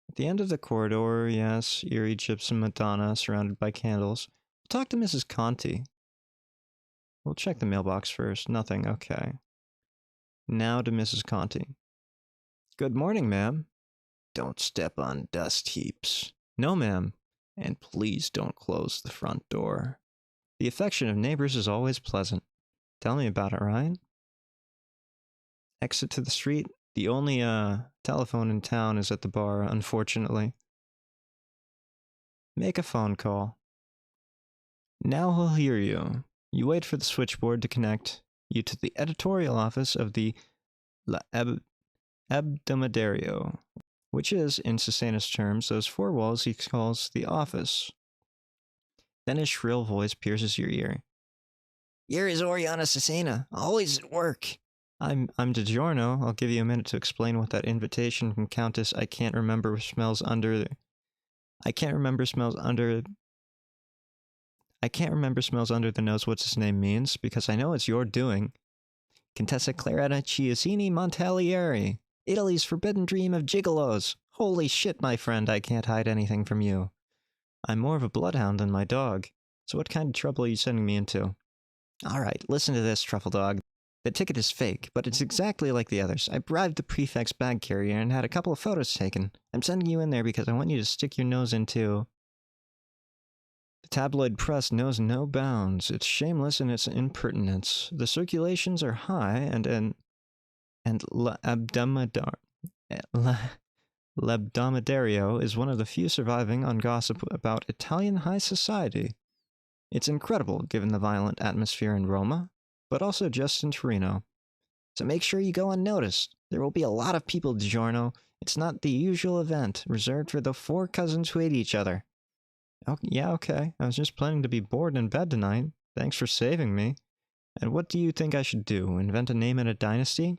At the end of the corridor, yes, eerie gypsum Madonna surrounded by candles. Talk to Mrs. Conti. We'll check the mailbox first. Nothing, okay. Now to Mrs. Conti. Good morning, ma'am. Don't step on dust heaps. No, ma'am. And please don't close the front door. The affection of neighbors is always pleasant. Tell me about it, Ryan. Exit to the street. The only telephone in town is at the bar, unfortunately. Make a phone call. Now he'll hear you. You wait for the switchboard to connect you to the editorial office of the Abdomidario, which is, in Susanna's terms, those four walls he calls the office. Then his shrill voice pierces your ear. Here is Oriana Susanna, always at work. I'm DiGiorno. I'll give you a minute to explain what that invitation from Countess I can't remember smells under the nose what's his name means, because I know it's your doing. Contessa Claretta Chiasini Montalieri, Italy's forbidden dream of gigolos. Holy shit, my friend, I can't hide anything from you. I'm more of a bloodhound than my dog. So what kind of trouble are you sending me into? Alright, listen to this, Truffle Dog. The ticket is fake, but it's exactly like the others. I bribed the prefect's bag carrier and had a couple of photos taken. I'm sending you in there because I want you to stick your nose into... The tabloid press knows no bounds. It's shameless in its impertinence. The circulations are high, and L'Abdomidario is one of the few surviving on gossip about Italian high society. It's incredible, given the violent atmosphere in Roma, but also just in Torino. So make sure you go unnoticed. There will be a lot of people, DiGiorno. It's not the usual event, reserved for the four cousins who hate each other. Oh, yeah, okay. I was just planning to be bored in bed tonight. Thanks for saving me. And what do you think I should do? Invent a name and a dynasty?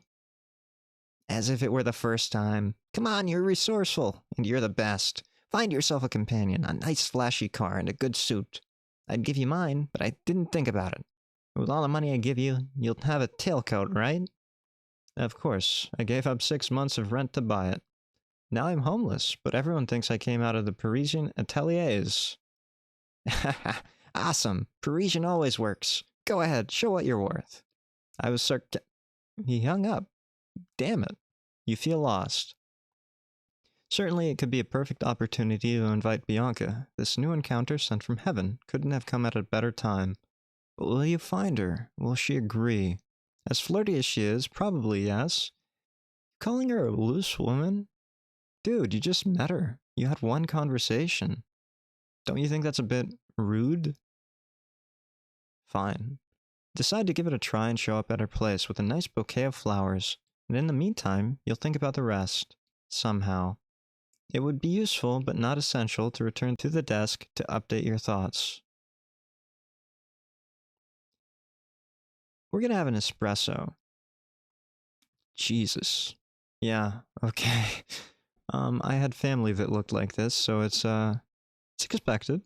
As if it were the first time. Come on, you're resourceful, and you're the best. Find yourself a companion, a nice flashy car, and a good suit. I'd give you mine, but I didn't think about it. With all the money I give you, you'll have a tailcoat, right? Of course. I gave up 6 months of rent to buy it. Now I'm homeless, but everyone thinks I came out of the Parisian ateliers. Awesome. Parisian always works. Go ahead, show what you're worth. I was He hung up. Damn it. You feel lost. Certainly it could be a perfect opportunity to invite Bianca. This new encounter sent from heaven couldn't have come at a better time. But will you find her? Will she agree? As flirty as she is, probably yes. Calling her a loose woman? Dude, you just met her. You had one conversation. Don't you think that's a bit rude? Fine. Decide to give it a try and show up at her place with a nice bouquet of flowers. And in the meantime, you'll think about the rest. Somehow. It would be useful, but not essential, to return to the desk to update your thoughts. We're gonna have an espresso. Jesus. Yeah, okay. I had family that looked like this, so it's expected.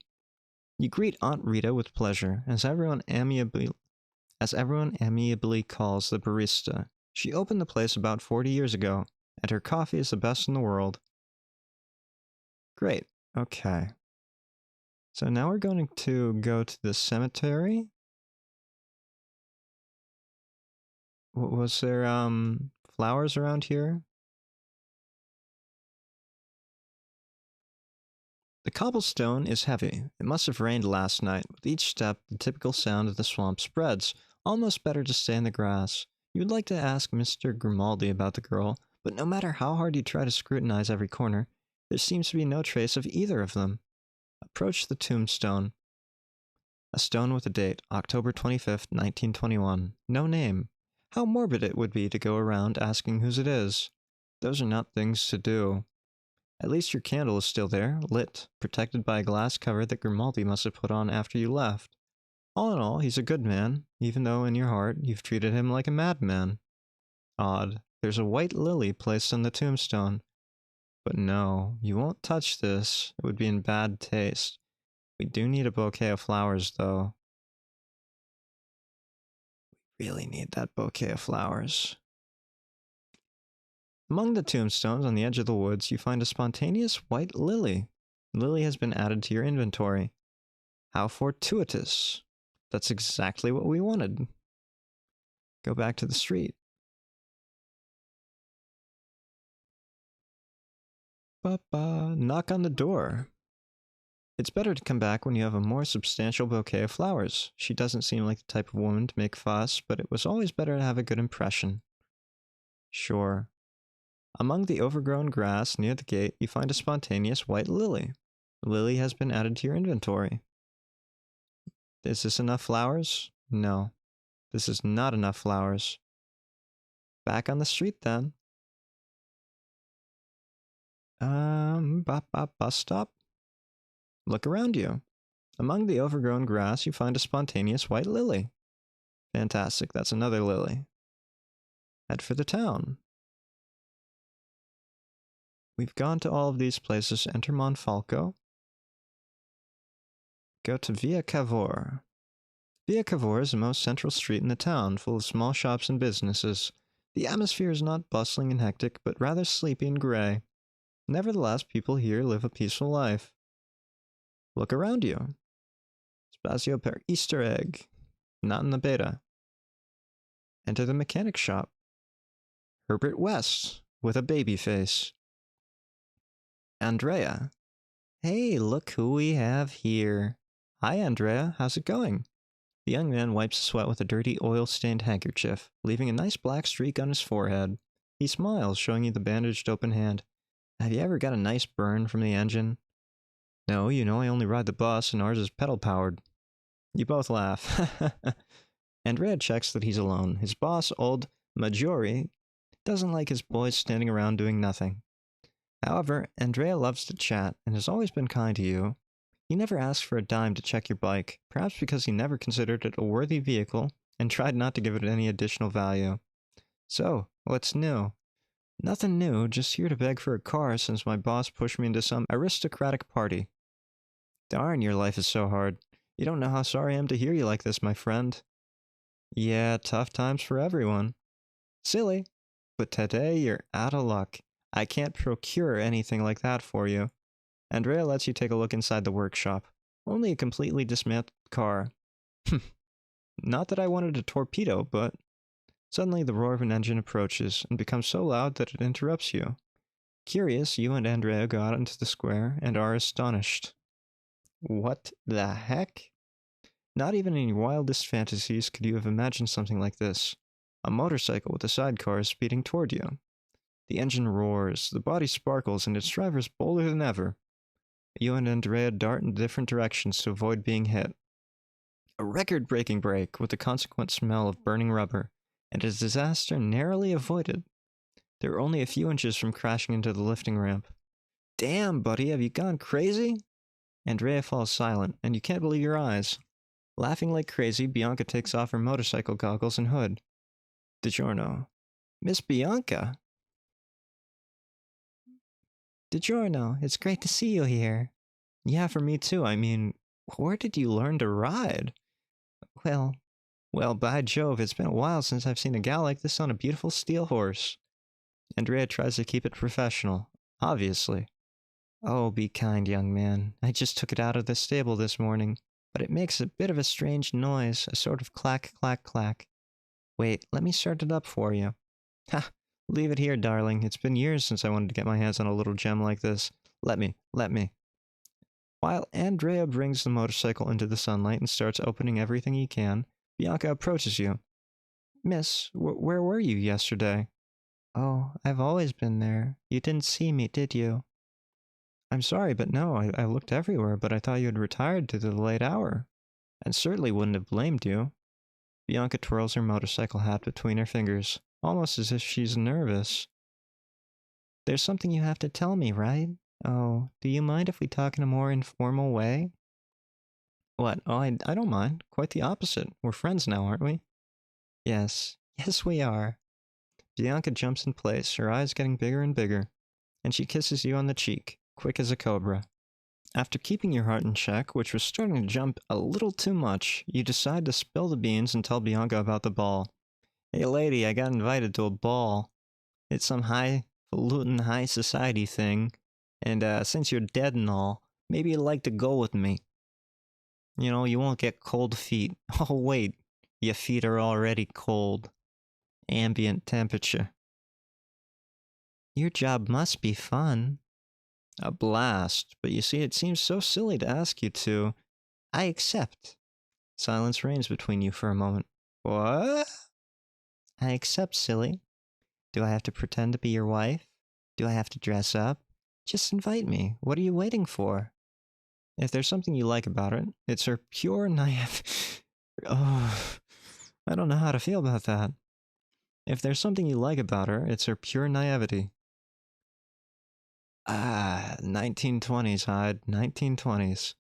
You greet Aunt Rita with pleasure, as everyone amiably calls the barista. She opened the place about 40 years ago, and her coffee is the best in the world. Great. Okay. So now we're going to go to the cemetery. Was there, flowers around here? The cobblestone is heavy. It must have rained last night. With each step, the typical sound of the swamp spreads. Almost better to stay in the grass. You would like to ask Mr. Grimaldi about the girl, but no matter how hard you try to scrutinize every corner, there seems to be no trace of either of them. Approach the tombstone. A stone with a date, October 25th, 1921. No name. How morbid it would be to go around asking whose it is. Those are not things to do. At least your candle is still there, lit, protected by a glass cover that Grimaldi must have put on after you left. All in all, he's a good man, even though in your heart you've treated him like a madman. Odd. There's a white lily placed on the tombstone. But no, you won't touch this. It would be in bad taste. We do need a bouquet of flowers, though. We really need that bouquet of flowers. Among the tombstones on the edge of the woods, you find a spontaneous white lily. The lily has been added to your inventory. How fortuitous. That's exactly what we wanted. Go back to the street. Knock on the door. It's better to come back when you have a more substantial bouquet of flowers. She doesn't seem like the type of woman to make fuss, but it was always better to have a good impression. Sure. Among the overgrown grass near the gate, you find a spontaneous white lily. The lily has been added to your inventory. Is this enough flowers? No. This is not enough flowers. Back on the street then. Bus stop? Look around you. Among the overgrown grass, you find a spontaneous white lily. Fantastic, that's another lily. Head for the town. We've gone to all of these places. Enter Monfalco. Go to Via Cavour. Via Cavour is the most central street in the town, full of small shops and businesses. The atmosphere is not bustling and hectic, but rather sleepy and grey. Nevertheless, people here live a peaceful life. Look around you. Spazio per Easter egg. Not in the beta. Enter the mechanic shop. Herbert West, with a baby face. Andrea. Hey, look who we have here. Hi, Andrea. How's it going? The young man wipes the sweat with a dirty, oil-stained handkerchief, leaving a nice black streak on his forehead. He smiles, showing you the bandaged open hand. Have you ever got a nice burn from the engine? No, you know I only ride the bus, and ours is pedal-powered. You both laugh. Andrea checks that he's alone. His boss, old Maggiore, doesn't like his boys standing around doing nothing. However, Andrea loves to chat, and has always been kind to you. He never asks for a dime to check your bike, perhaps because he never considered it a worthy vehicle, and tried not to give it any additional value. So, what's new? Nothing new, just here to beg for a car since my boss pushed me into some aristocratic party. Darn, your life is so hard. You don't know how sorry I am to hear you like this, my friend. Yeah, tough times for everyone. Silly. But today you're out of luck. I can't procure anything like that for you. Andrea lets you take a look inside the workshop. Only a completely dismantled car. Not that I wanted a torpedo, but... Suddenly the roar of an engine approaches, and becomes so loud that it interrupts you. Curious, you and Andrea go out into the square, and are astonished. What the heck? Not even in your wildest fantasies could you have imagined something like this. A motorcycle with a sidecar is speeding toward you. The engine roars, the body sparkles, and its driver is bolder than ever. You and Andrea dart in different directions to avoid being hit. A record-breaking break with the consequent smell of burning rubber, and a disaster narrowly avoided. They were only a few inches from crashing into the lifting ramp. Damn, buddy, have you gone crazy? Andrea falls silent, and you can't believe your eyes. Laughing like crazy, Bianca takes off her motorcycle goggles and hood. DiGiorno. Miss Bianca? DiGiorno, it's great to see you here. Yeah, for me too. I mean, where did you learn to ride? Well, by Jove, it's been a while since I've seen a gal like this on a beautiful steel horse. Andrea tries to keep it professional, obviously. Oh, be kind, young man. I just took it out of the stable this morning, but it makes a bit of a strange noise, a sort of clack, clack, clack. Wait, let me start it up for you. Ha! Leave it here, darling. It's been years since I wanted to get my hands on a little gem like this. Let me. While Andrea brings the motorcycle into the sunlight and starts opening everything he can, Bianca approaches you. Miss, where were you yesterday? Oh, I've always been there. You didn't see me, did you? I'm sorry, but no, I looked everywhere, but I thought you had retired to the late hour. And certainly wouldn't have blamed you. Bianca twirls her motorcycle hat between her fingers, almost as if she's nervous. There's something you have to tell me, right? Oh, do you mind if we talk in a more informal way? What? Oh, I don't mind. Quite the opposite. We're friends now, aren't we? Yes, we are. Bianca jumps in place, her eyes getting bigger and bigger, and she kisses you on the cheek, quick as a cobra. After keeping your heart in check, which was starting to jump a little too much, you decide to spill the beans and tell Bianca about the ball. Hey lady, I got invited to a ball. It's some highfalutin high society thing, and since you're dead and all, maybe you'd like to go with me. You know, you won't get cold feet. Oh wait, your feet are already cold. Ambient temperature. Your job must be fun. A blast, but you see, it seems so silly to ask you to. I accept. Silence reigns between you for a moment. What? I accept, silly. Do I have to pretend to be your wife? Do I have to dress up? Just invite me. What are you waiting for? If there's something you like about it, it's her pure naive. Oh, I don't know how to feel about that. If there's something you like about her, it's her pure naivety. 1920s, Hyde. 1920s.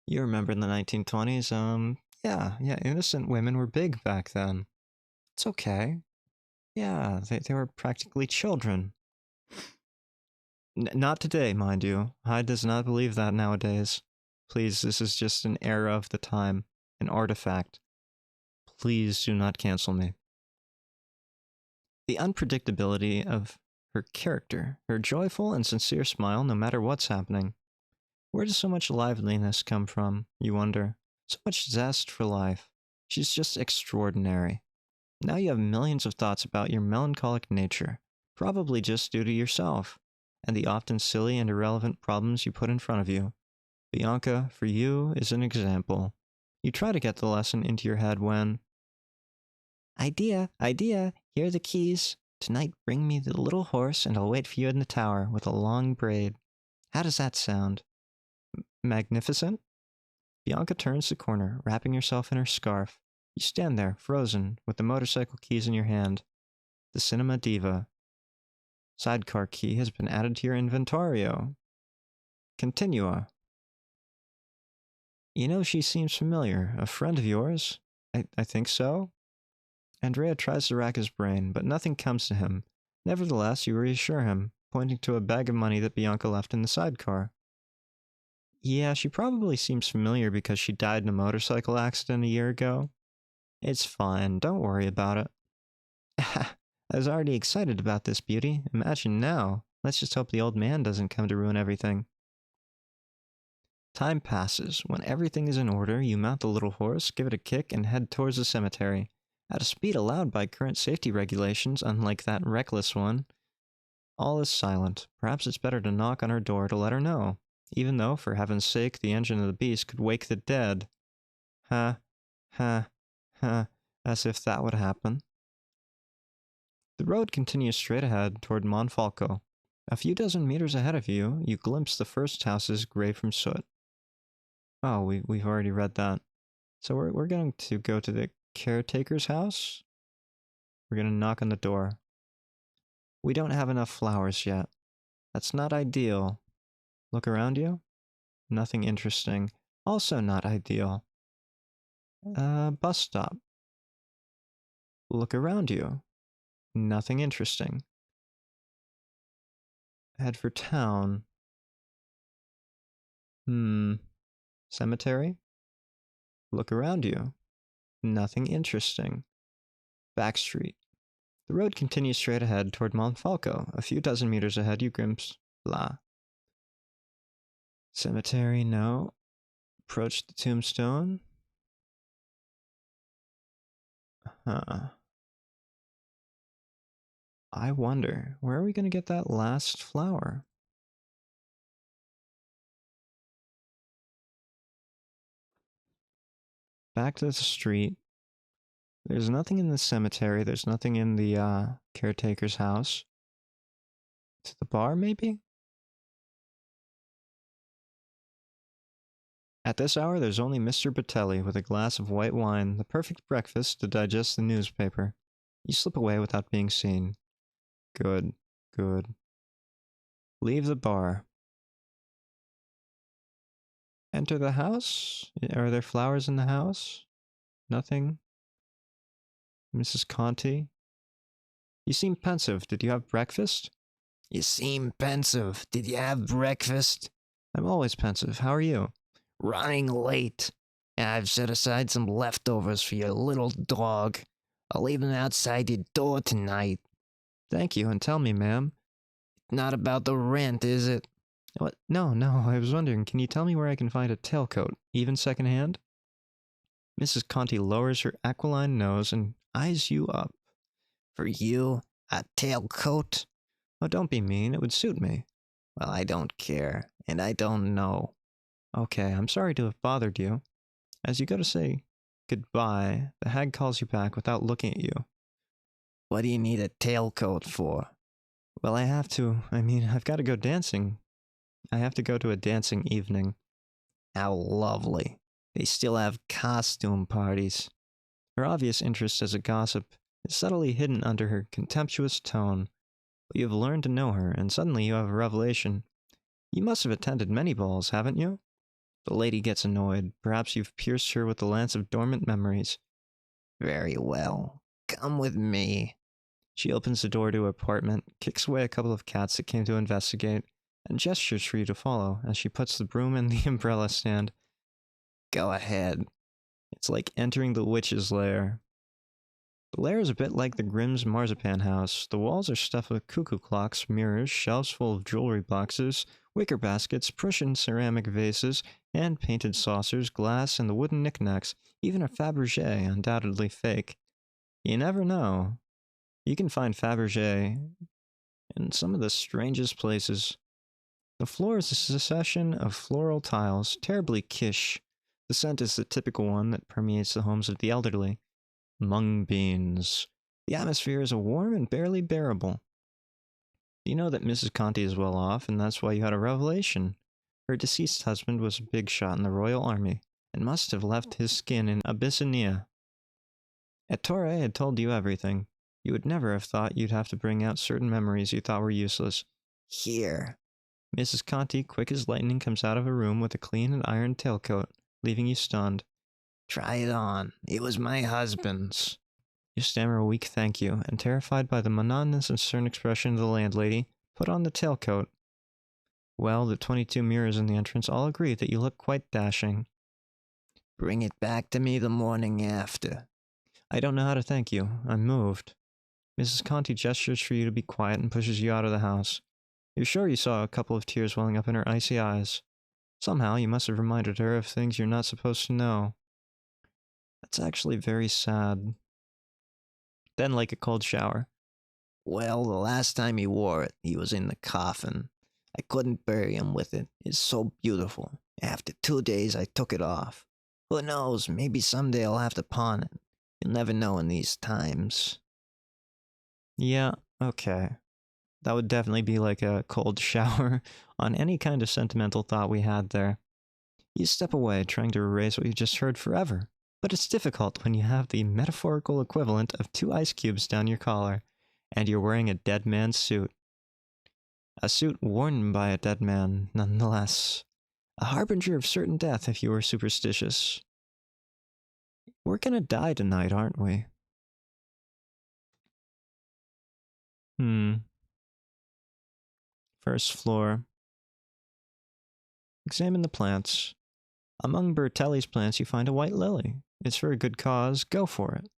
You remember the 1920s? Yeah, innocent women were big back then. It's okay. Yeah, they were practically children. Not today, mind you. Hyde does not believe that nowadays. Please, this is just an era of the time, an artifact. Please do not cancel me. The unpredictability of her character, her joyful and sincere smile no matter what's happening. Where does so much liveliness come from, you wonder? So much zest for life. She's just extraordinary. Now you have millions of thoughts about your melancholic nature, probably just due to yourself, and the often silly and irrelevant problems you put in front of you. Bianca, for you, is an example. You try to get the lesson into your head when... Idea, here are the keys. Tonight bring me the little horse and I'll wait for you in the tower with a long braid. How does that sound? Magnificent? Bianca turns the corner, wrapping herself in her scarf. You stand there, frozen, with the motorcycle keys in your hand. The cinema diva. Sidecar key has been added to your inventorio. Continua. You know, she seems familiar. A friend of yours? I think so. Andrea tries to rack his brain, but nothing comes to him. Nevertheless, you reassure him, pointing to a bag of money that Bianca left in the sidecar. Yeah, she probably seems familiar because she died in a motorcycle accident a year ago. It's fine, don't worry about it. I was already excited about this, beauty. Imagine now. Let's just hope the old man doesn't come to ruin everything. Time passes. When everything is in order, you mount the little horse, give it a kick, and head towards the cemetery. At a speed allowed by current safety regulations, unlike that reckless one. All is silent. Perhaps it's better to knock on her door to let her know. Even though, for heaven's sake, the engine of the beast could wake the dead. Ha, ha, ha, as if that would happen. The road continues straight ahead toward Monfalco. A few dozen meters ahead of you, you glimpse the first houses gray from soot. Oh, we've already read that. So we're going to go to the caretaker's house? We're going to knock on the door. We don't have enough flowers yet. That's not ideal. Look around you. Nothing interesting. Also not ideal. Bus stop. Look around you. Nothing interesting. Head for town. Cemetery? Look around you. Nothing interesting. Back street. The road continues straight ahead toward Monfalco. A few dozen meters ahead, you glimpse blah. Cemetery, no. Approach the tombstone. Huh. I wonder, where are we going to get that last flower? Back to the street. There's nothing in the cemetery. There's nothing in the caretaker's house. To the bar, maybe? At this hour, there's only Mr. Batelli with a glass of white wine, the perfect breakfast to digest the newspaper. You slip away without being seen. Good, good. Leave the bar. Enter the house? Are there flowers in the house? Nothing? Mrs. Conti? You seem pensive. Did you have breakfast? You seem pensive. Did you have breakfast? I'm always pensive. How are you? Running late. I've set aside some leftovers for your little dog. I'll leave them outside your door tonight. Thank you, and tell me, ma'am. Not about the rent, is it? What? No, I was wondering, can you tell me where I can find a tailcoat, even secondhand? Mrs. Conti lowers her aquiline nose and eyes you up. For you, a tailcoat? Oh, don't be mean, it would suit me. Well, I don't care, and I don't know. Okay, I'm sorry to have bothered you. As you go to say goodbye, the hag calls you back without looking at you. What do you need a tailcoat for? Well, I've got to go dancing. I have to go to a dancing evening. How lovely. They still have costume parties. Her obvious interest as a gossip is subtly hidden under her contemptuous tone. But you have learned to know her, and suddenly you have a revelation. You must have attended many balls, haven't you? The lady gets annoyed. Perhaps you've pierced her with the lance of dormant memories. Very well. Come with me. She opens the door to her apartment, kicks away a couple of cats that came to investigate, and gestures for you to follow as she puts the broom in the umbrella stand. Go ahead. It's like entering the witch's lair. The lair is a bit like the Grimm's marzipan house. The walls are stuffed with cuckoo clocks, mirrors, shelves full of jewelry boxes, wicker baskets, Prussian ceramic vases, hand-painted saucers, glass, and the wooden knickknacks, even a Fabergé, undoubtedly fake. You never know. You can find Fabergé in some of the strangest places. The floor is a succession of floral tiles, terribly quiche. The scent is the typical one that permeates the homes of the elderly. Mung beans. The atmosphere is warm and barely bearable. You know that Mrs. Conti is well off, and that's why you had a revelation. Her deceased husband was a big shot in the Royal Army, and must have left his skin in Abyssinia. Ettore had told you everything. You would never have thought you'd have to bring out certain memories you thought were useless. Here. Mrs. Conti, quick as lightning, comes out of her room with a clean and ironed tailcoat, leaving you stunned. Try it on. It was my husband's. You stammer a weak thank you, and terrified by the monotonous and stern expression of the landlady, put on the tailcoat. Well, the 22 mirrors in the entrance all agree that you look quite dashing. Bring it back to me the morning after. I don't know how to thank you. I'm moved. Mrs. Conti gestures for you to be quiet and pushes you out of the house. You're sure you saw a couple of tears welling up in her icy eyes. Somehow you must have reminded her of things you're not supposed to know. That's actually very sad. Then, like a cold shower. Well, the last time he wore it, he was in the coffin. I couldn't bury him with it. It's so beautiful. After 2 days, I took it off. Who knows, maybe someday I'll have to pawn it. You'll never know in these times. Yeah, okay. That would definitely be like a cold shower on any kind of sentimental thought we had there. You step away, trying to erase what you just heard forever. But it's difficult when you have the metaphorical equivalent of 2 ice cubes down your collar, and you're wearing a dead man's suit. A suit worn by a dead man, nonetheless. A harbinger of certain death if you were superstitious. We're gonna die tonight, aren't we? First floor. Examine the plants. Among Bertelli's plants you find a white lily. It's for a good cause, go for it.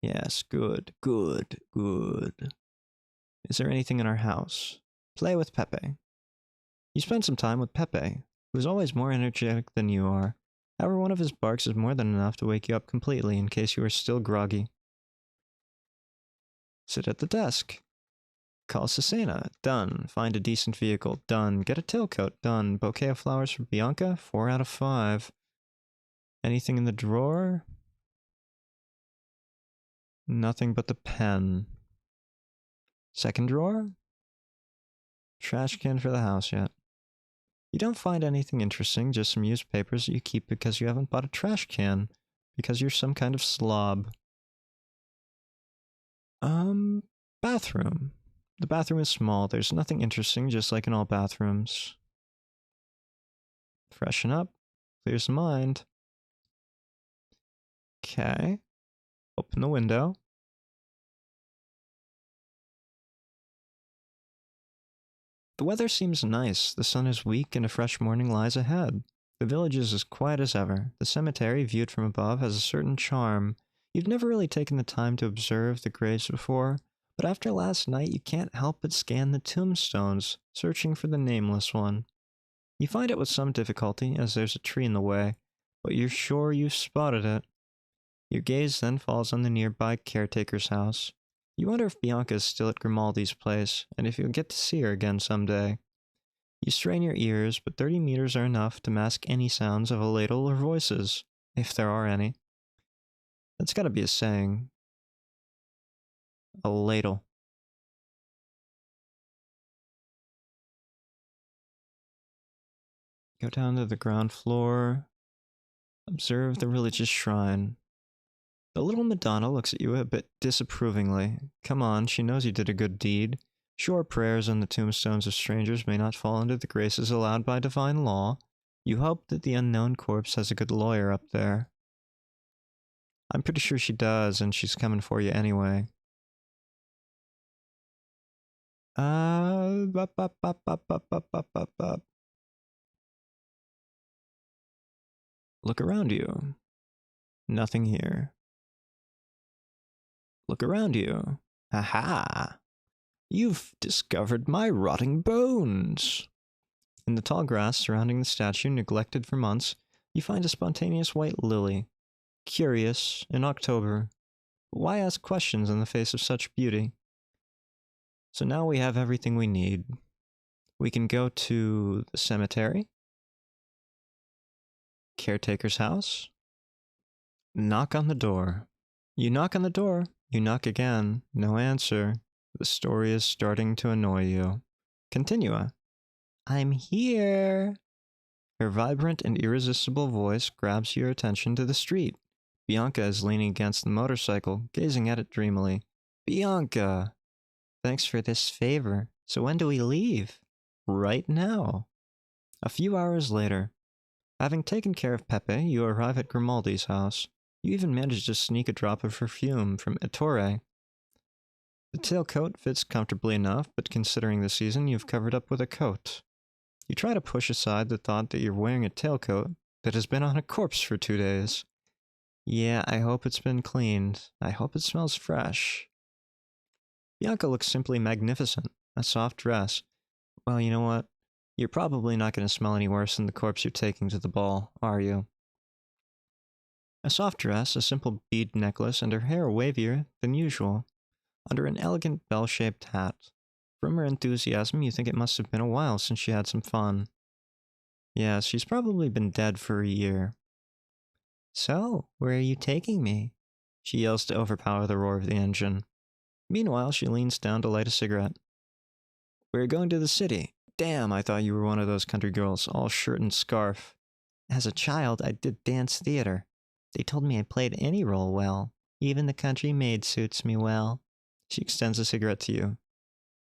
Yes, good, good, good. Is there anything in our house? Play with Pepe. You spend some time with Pepe, who is always more energetic than you are. However, one of his barks is more than enough to wake you up completely in case you are still groggy. Sit at the desk. Call Cesena. Done. Find a decent vehicle. Done. Get a tailcoat. Done. Bouquet of flowers for Bianca. 4 out of 5. Anything in the drawer? Nothing but the pen. Second drawer? Trash can for the house yet. You don't find anything interesting, just some used papers that you keep because you haven't bought a trash can, because you're some kind of slob. Bathroom. The bathroom is small, there's nothing interesting, just like in all bathrooms. Freshen up, clears the mind. Okay. Open the window. The weather seems nice, the sun is weak and a fresh morning lies ahead. The village is as quiet as ever. The cemetery, viewed from above, has a certain charm. You've never really taken the time to observe the graves before, but after last night you can't help but scan the tombstones, searching for the nameless one. You find it with some difficulty, as there's a tree in the way, but you're sure you've spotted it. Your gaze then falls on the nearby caretaker's house. You wonder if Bianca is still at Grimaldi's place, and if you'll get to see her again someday. You strain your ears, but 30 meters are enough to mask any sounds of a ladle or voices, if there are any. That's gotta be a saying. A ladle. Go down to the ground floor. Observe the religious shrine. The little Madonna looks at you a bit disapprovingly. Come on, she knows you did a good deed. Sure, prayers on the tombstones of strangers may not fall under the graces allowed by divine law. You hope that the unknown corpse has a good lawyer up there. I'm pretty sure she does, and she's coming for you anyway. Bup, bup, bup, bup, bup, bup, bup, bup, bup. Look around you. Nothing here. Look around you. Ha! You've discovered my rotting bones. In the tall grass surrounding the statue, neglected for months, you find a spontaneous white lily. Curious, in October. Why ask questions in the face of such beauty? So now we have everything we need. We can go to the cemetery, caretaker's house, knock on the door. You knock on the door, you knock again, no answer. The story is starting to annoy you. Continua. I'm here. Her vibrant and irresistible voice grabs your attention to the street. Bianca is leaning against the motorcycle, gazing at it dreamily. Bianca! Thanks for this favor. So when do we leave? Right now. A few hours later. Having taken care of Pepe, you arrive at Grimaldi's house. You even manage to sneak a drop of perfume from Ettore. The tailcoat fits comfortably enough, but considering the season, you've covered up with a coat. You try to push aside the thought that you're wearing a tailcoat that has been on a corpse for 2 days. Yeah, I hope it's been cleaned. I hope it smells fresh. Bianca looks simply magnificent. A soft dress. Well, you know what? You're probably not going to smell any worse than the corpse you're taking to the ball, are you? A soft dress, a simple bead necklace, and her hair wavier than usual, under an elegant bell-shaped hat. From her enthusiasm, you think it must have been a while since she had some fun. Yes, she's probably been dead for a year. So, where are you taking me? She yells to overpower the roar of the engine. Meanwhile, she leans down to light a cigarette. We're going to the city. Damn, I thought you were one of those country girls, all shirt and scarf. As a child, I did dance theater. They told me I played any role well. Even the country maid suits me well. She extends a cigarette to you.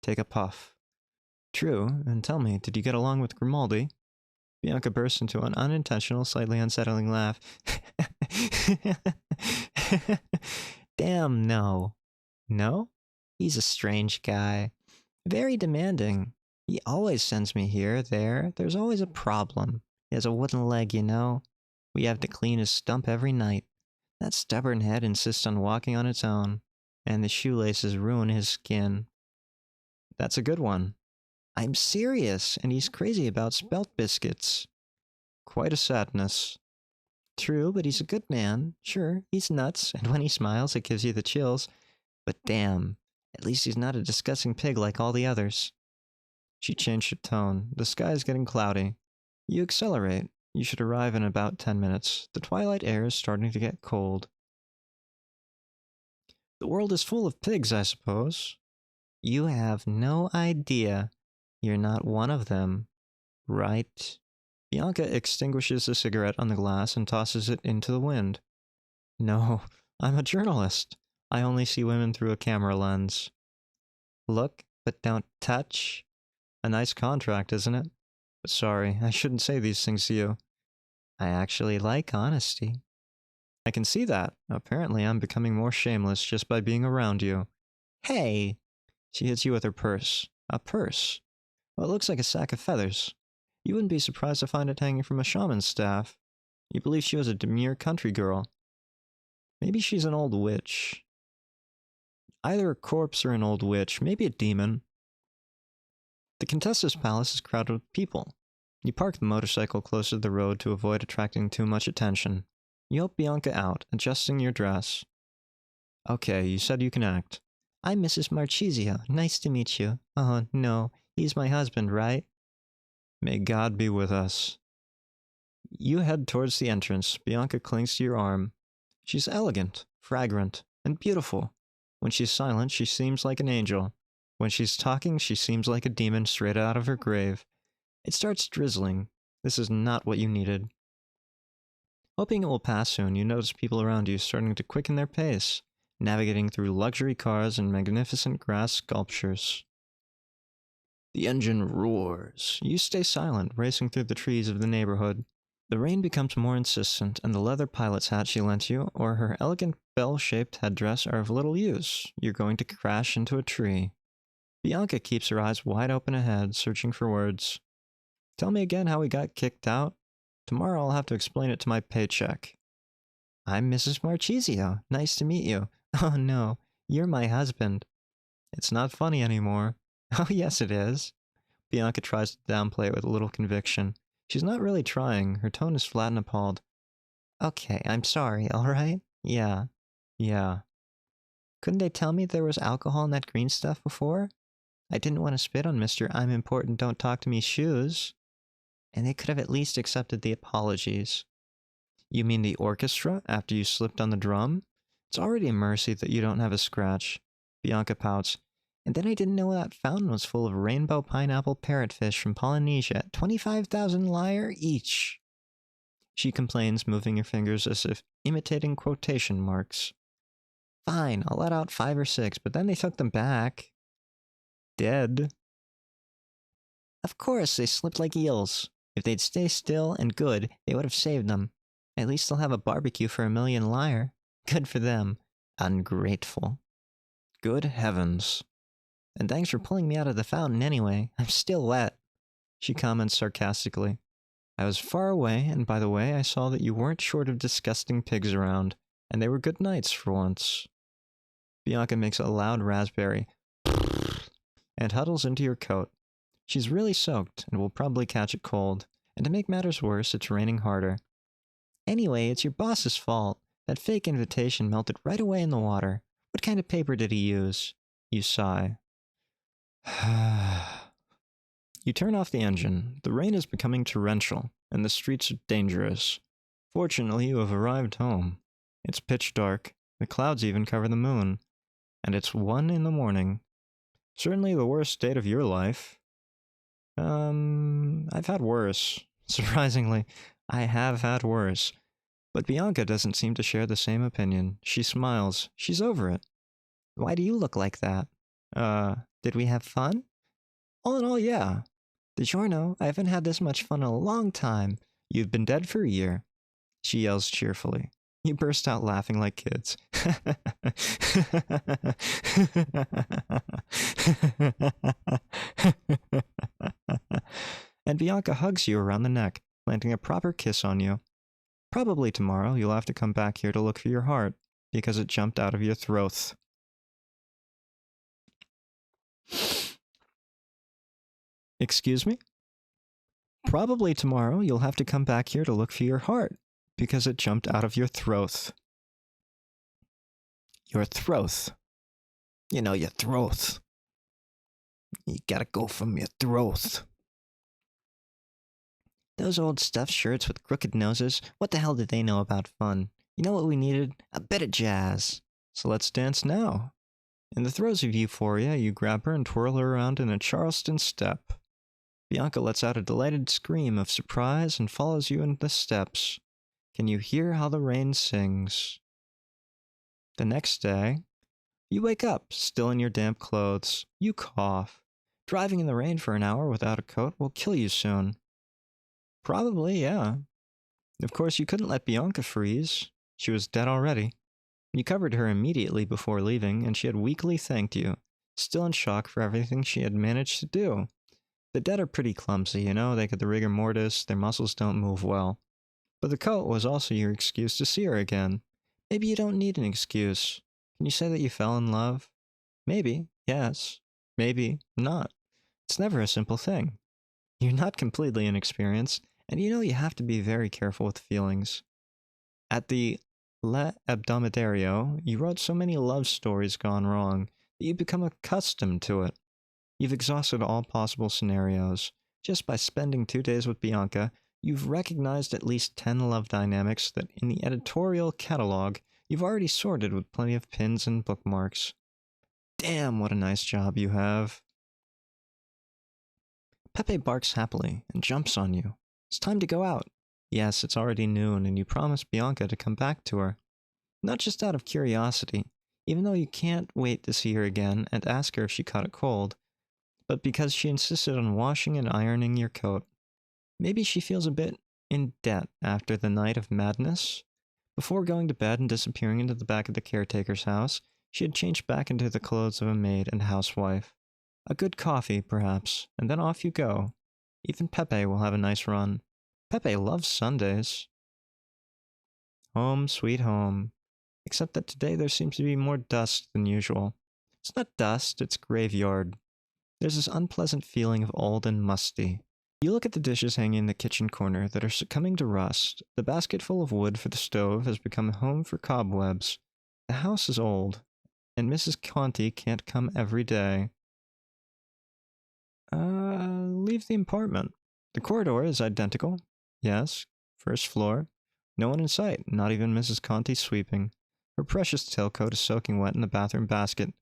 Take a puff. True, and tell me, did you get along with Grimaldi? Bianca bursts into an unintentional, slightly unsettling laugh. Damn, no. No? He's a strange guy. Very demanding. He always sends me here, there. There's always a problem. He has a wooden leg, you know. We have to clean his stump every night. That stubborn head insists on walking on its own, and the shoelaces ruin his skin. That's a good one. I'm serious, and he's crazy about spelt biscuits. Quite a sadness. True, but he's a good man. Sure, he's nuts, and when he smiles, it gives you the chills. But damn, at least he's not a disgusting pig like all the others. She changed her tone. The sky is getting cloudy. You accelerate. You should arrive in about 10 minutes. The twilight air is starting to get cold. The world is full of pigs, I suppose. You have no idea. You're not one of them. Right? Bianca extinguishes a cigarette on the glass and tosses it into the wind. No, I'm a journalist. I only see women through a camera lens. Look, but don't touch. A nice contract, isn't it? But sorry, I shouldn't say these things to you. I actually like honesty. I can see that. Apparently I'm becoming more shameless just by being around you. Hey! She hits you with her purse. A purse? Well, it looks like a sack of feathers. You wouldn't be surprised to find it hanging from a shaman's staff. You believe she was a demure country girl. Maybe she's an old witch. Either a corpse or an old witch, maybe a demon. The Contessa's palace is crowded with people. You park the motorcycle closer to the road to avoid attracting too much attention. You help Bianca out, adjusting your dress. Okay, you said you can act. I'm Mrs. Marchisio. Nice to meet you. Oh, no, he's my husband, right? May God be with us. You head towards the entrance. Bianca clings to your arm. She's elegant, fragrant, and beautiful. When she's silent, she seems like an angel. When she's talking, she seems like a demon straight out of her grave. It starts drizzling. This is not what you needed. Hoping it will pass soon, you notice people around you starting to quicken their pace, navigating through luxury cars and magnificent grass sculptures. The engine roars. You stay silent, racing through the trees of the neighborhood. The rain becomes more insistent, and the leather pilot's hat she lent you, or her elegant bell-shaped headdress are of little use. You're going to crash into a tree. Bianca keeps her eyes wide open ahead, searching for words. Tell me again how we got kicked out. Tomorrow I'll have to explain it to my paycheck. I'm Mrs. Marchisio. Nice to meet you. Oh no, you're my husband. It's not funny anymore. Oh yes it is. Bianca tries to downplay it with a little conviction. She's not really trying. Her tone is flat and appalled. Okay, I'm sorry, alright? Yeah. Couldn't they tell me there was alcohol in that green stuff before? I didn't want to spit on Mr. I'm important, don't talk to me shoes. And they could have at least accepted the apologies. You mean the orchestra, after you slipped on the drum? It's already a mercy that you don't have a scratch. Bianca pouts. And then I didn't know that fountain was full of rainbow pineapple parrotfish from Polynesia at 25,000 lyre each. She complains, moving her fingers as if imitating quotation marks. Fine, I'll let out 5 or 6, but then they took them back. Dead. Of course, they slipped like eels. If they'd stay still and good, they would have saved them. At least they'll have a barbecue for 1,000,000 lyre. Good for them. Ungrateful. Good heavens. And thanks for pulling me out of the fountain anyway. I'm still wet. She comments sarcastically. I was far away, and by the way, I saw that you weren't short of disgusting pigs around, and they were good nights for once. Bianca makes a loud raspberry and huddles into your coat. She's really soaked and will probably catch a cold, and to make matters worse, it's raining harder. Anyway, it's your boss's fault. That fake invitation melted right away in the water. What kind of paper did he use? You sigh. You turn off the engine. The rain is becoming torrential, and the streets are dangerous. Fortunately, you have arrived home. It's pitch dark. The clouds even cover the moon. And it's 1 in the morning. Certainly the worst date of your life. I've had worse. Surprisingly, I have had worse. But Bianca doesn't seem to share the same opinion. She smiles. She's over it. Why do you look like that? Did we have fun? All in all, yeah. DiGiorno, I haven't had this much fun in a long time. You've been dead for a year. She yells cheerfully. You burst out laughing like kids. And Bianca hugs you around the neck, planting a proper kiss on you. Probably tomorrow you'll have to come back here to look for your heart, because it jumped out of your throat. Excuse me? Probably tomorrow you'll have to come back here to look for your heart, because it jumped out of your throat. Your throat. You know, your throat. You gotta go from your throat. Those old stuffed shirts with crooked noses, what the hell did they know about fun? You know what we needed? A bit of jazz. So let's dance now. In the throes of euphoria, you grab her and twirl her around in a Charleston step. Bianca lets out a delighted scream of surprise and follows you into the steps. Can you hear how the rain sings? The next day, you wake up, still in your damp clothes. You cough. Driving in the rain for an hour without a coat will kill you soon. Probably, yeah. Of course, you couldn't let Bianca freeze. She was dead already. You covered her immediately before leaving, and she had weakly thanked you, still in shock for everything she had managed to do. The dead are pretty clumsy, you know, they get the rigor mortis, their muscles don't move well. But the coat was also your excuse to see her again. Maybe you don't need an excuse. Can you say that you fell in love? Maybe, yes. Maybe, not. It's never a simple thing. You're not completely inexperienced, and you know you have to be very careful with feelings. At the Le Abdomidario, you wrote so many love stories gone wrong that you become accustomed to it. You've exhausted all possible scenarios. Just by spending 2 days with Bianca, you've recognized at least 10 love dynamics that in the editorial catalog you've already sorted with plenty of pins and bookmarks. Damn, what a nice job you have. Pepe barks happily and jumps on you. It's time to go out. Yes, it's already noon and you promise Bianca to come back to her. Not just out of curiosity, even though you can't wait to see her again and ask her if she caught a cold, but because she insisted on washing and ironing your coat. Maybe she feels a bit in debt after the night of madness. Before going to bed and disappearing into the back of the caretaker's house, she had changed back into the clothes of a maid and housewife. A good coffee, perhaps, and then off you go. Even Pepe will have a nice run. Pepe loves Sundays. Home, sweet home. Except that today there seems to be more dust than usual. It's not dust, it's graveyard. There's this unpleasant feeling of old and musty. You look at the dishes hanging in the kitchen corner that are succumbing to rust. The basket full of wood for the stove has become a home for cobwebs. The house is old, and Mrs. Conti can't come every day. Leave the apartment. The corridor is identical. Yes, first floor. No one in sight, not even Mrs. Conti sweeping. Her precious tailcoat is soaking wet in the bathroom basket.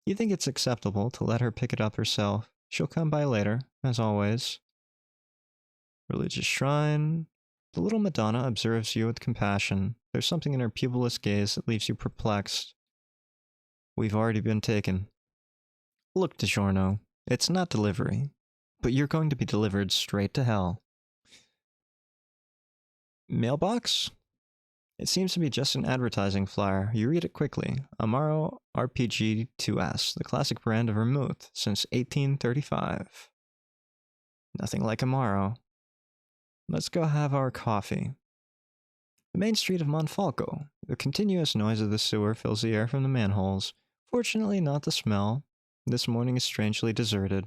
You think it's acceptable to let her pick it up herself. She'll come by later, as always. Religious shrine. The little Madonna observes you with compassion. There's something in her pupilless gaze that leaves you perplexed. We've already been taken. Look, DiGiorno, it's not delivery, but you're going to be delivered straight to hell. Mailbox? It seems to be just an advertising flyer. You read it quickly. Amaro RPG 2S, the classic brand of vermouth since 1835. Nothing like Amaro. Let's go have our coffee. The main street of Monfalco. The continuous noise of the sewer fills the air from the manholes. Fortunately, not the smell. This morning is strangely deserted.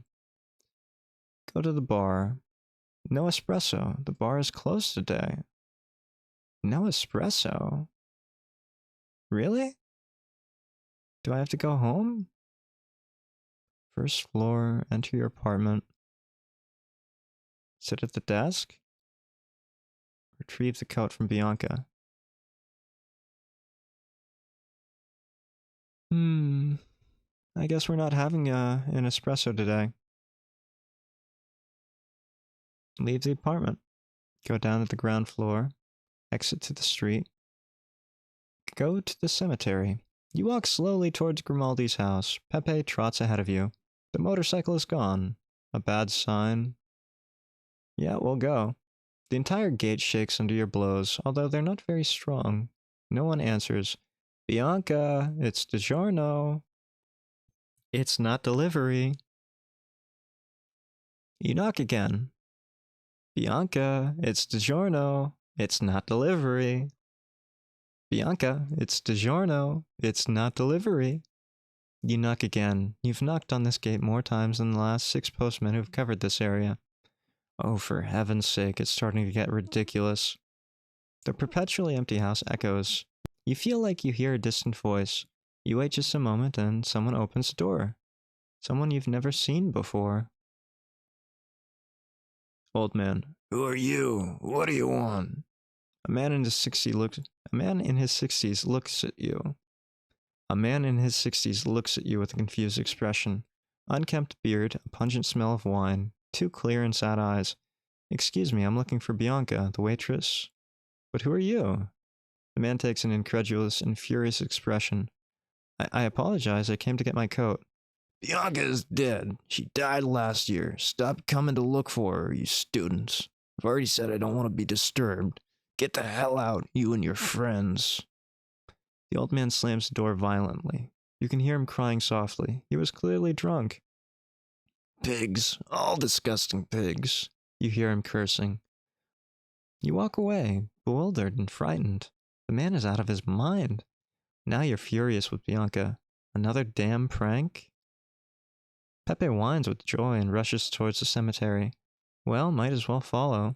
Go to the bar. No espresso. The bar is closed today. No espresso? Really? Do I have to go home? First floor, enter your apartment. Sit at the desk. Retrieve the coat from Bianca. I guess we're not having an espresso today. Leave the apartment. Go down to the ground floor. Exit to the street. Go to the cemetery. You walk slowly towards Grimaldi's house. Pepe trots ahead of you. The motorcycle is gone. A bad sign. Yeah, we'll go. The entire gate shakes under your blows, although they're not very strong. No one answers. Bianca, it's DiGiorno. It's not delivery. You knock again. Bianca, it's DiGiorno. It's not delivery. Bianca, it's DiGiorno. It's not delivery. You knock again. You've knocked on this gate more times than the last 6 postmen who've covered this area. Oh, for heaven's sake, it's starting to get ridiculous. The perpetually empty house echoes. You feel like you hear a distant voice. You wait just a moment and someone opens the door. Someone you've never seen before. Old man. Who are you? What do you want? A man in his 60s looks at you. A man in his 60s looks at you with a confused expression. Unkempt beard, a pungent smell of wine, 2 clear and sad eyes. Excuse me, I'm looking for Bianca, the waitress. But who are you? The man takes an incredulous and furious expression. I apologize, I came to get my coat. Bianca is dead. She died last year. Stop coming to look for her, you students. I've already said I don't want to be disturbed. Get the hell out, you and your friends. The old man slams the door violently. You can hear him crying softly. He was clearly drunk. Pigs. All disgusting pigs. You hear him cursing. You walk away, bewildered and frightened. The man is out of his mind. Now you're furious with Bianca. Another damn prank? Pepe whines with joy and rushes towards the cemetery. Well, might as well follow.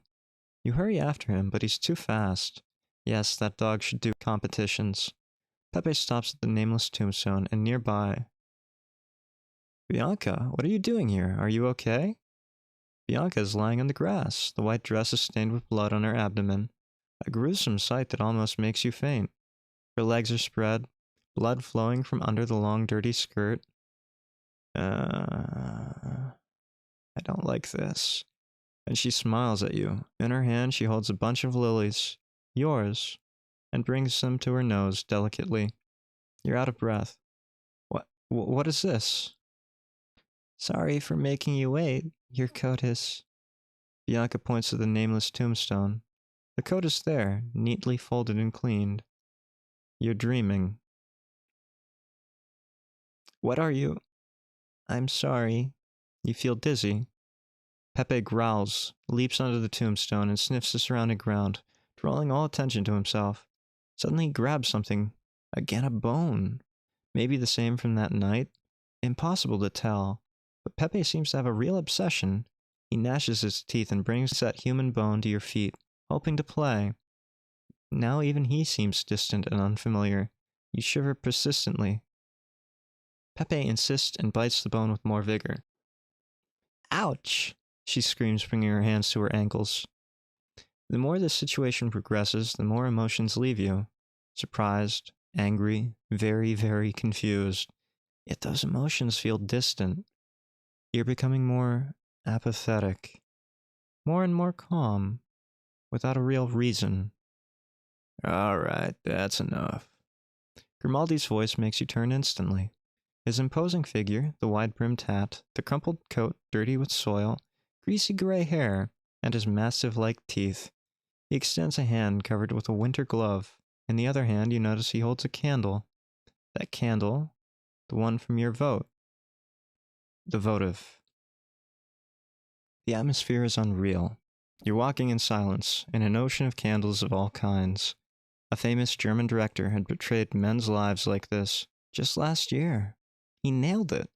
You hurry after him, but he's too fast. Yes, that dog should do competitions. Pepe stops at the nameless tombstone and nearby. Bianca, what are you doing here? Are you okay? Bianca is lying on the grass. The white dress is stained with blood on her abdomen. A gruesome sight that almost makes you faint. Her legs are spread, blood flowing from under the long, dirty skirt. I don't like this. And she smiles at you. In her hand, she holds a bunch of lilies. Yours. And brings them to her nose delicately. You're out of breath. What is this? Sorry for making you wait. Your coat is... Bianca points to the nameless tombstone. The coat is there, neatly folded and cleaned. You're dreaming. What are you? I'm sorry. You feel dizzy. Pepe growls, leaps onto the tombstone, and sniffs the surrounding ground, drawing all attention to himself. Suddenly he grabs something. Again, a bone. Maybe the same from that night? Impossible to tell. But Pepe seems to have a real obsession. He gnashes his teeth and brings that human bone to your feet, hoping to play. Now even he seems distant and unfamiliar. You shiver persistently. Pepe insists and bites the bone with more vigor. Ouch! She screams, bringing her hands to her ankles. The more this situation progresses, the more emotions leave you. Surprised, angry, very, very confused. Yet those emotions feel distant. You're becoming more apathetic. More and more calm. Without a real reason. Alright, that's enough. Grimaldi's voice makes you turn instantly. His imposing figure, the wide-brimmed hat, the crumpled coat dirty with soil, greasy gray hair, and his massive-like teeth. He extends a hand covered with a winter glove. In the other hand, you notice he holds a candle. That candle, the one from your vote. The votive. The atmosphere is unreal. You're walking in silence, in an ocean of candles of all kinds. A famous German director had portrayed men's lives like this just last year. He nailed it.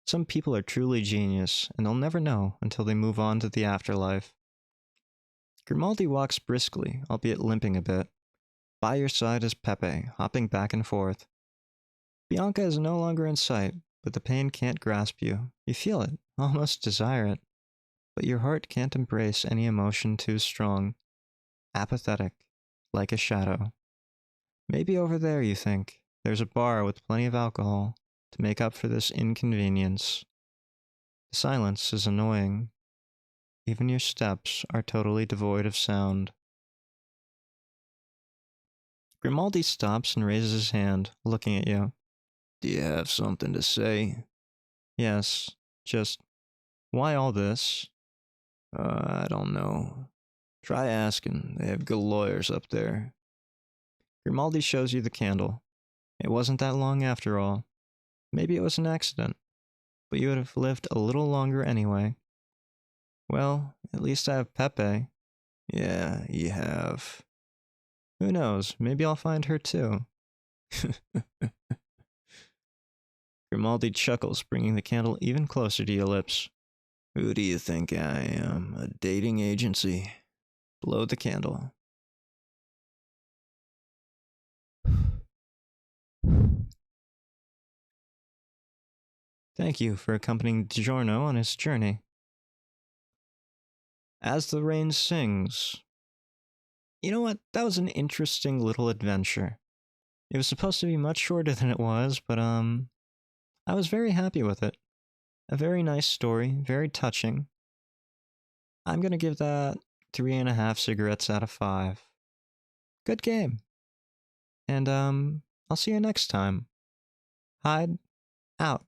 Some people are truly genius, and they'll never know until they move on to the afterlife. Grimaldi walks briskly, albeit limping a bit. By your side is Pepe, hopping back and forth. Bianca is no longer in sight, but the pain can't grasp you. You feel it, almost desire it. But your heart can't embrace any emotion too strong. Apathetic, like a shadow. Maybe over there, you think, there's a bar with plenty of alcohol to make up for this inconvenience. The silence is annoying. Even your steps are totally devoid of sound. Grimaldi stops and raises his hand, looking at you. Do you have something to say? Yes, just, why all this? I don't know. Try asking. They have good lawyers up there. Grimaldi shows you the candle. It wasn't that long after all. Maybe it was an accident, but you would have lived a little longer anyway. Well, at least I have Pepe. Yeah, you have. Who knows, maybe I'll find her too. Grimaldi chuckles, bringing the candle even closer to your lips. Who do you think I am? A dating agency? Blow the candle. Thank you for accompanying DiGiorno on his journey. As the Rain Sings. You know what? That was an interesting little adventure. It was supposed to be much shorter than it was, but I was very happy with it. A very nice story, very touching. I'm gonna give that 3.5 cigarettes out of 5. Good game. And I'll see you next time. Hyde, out.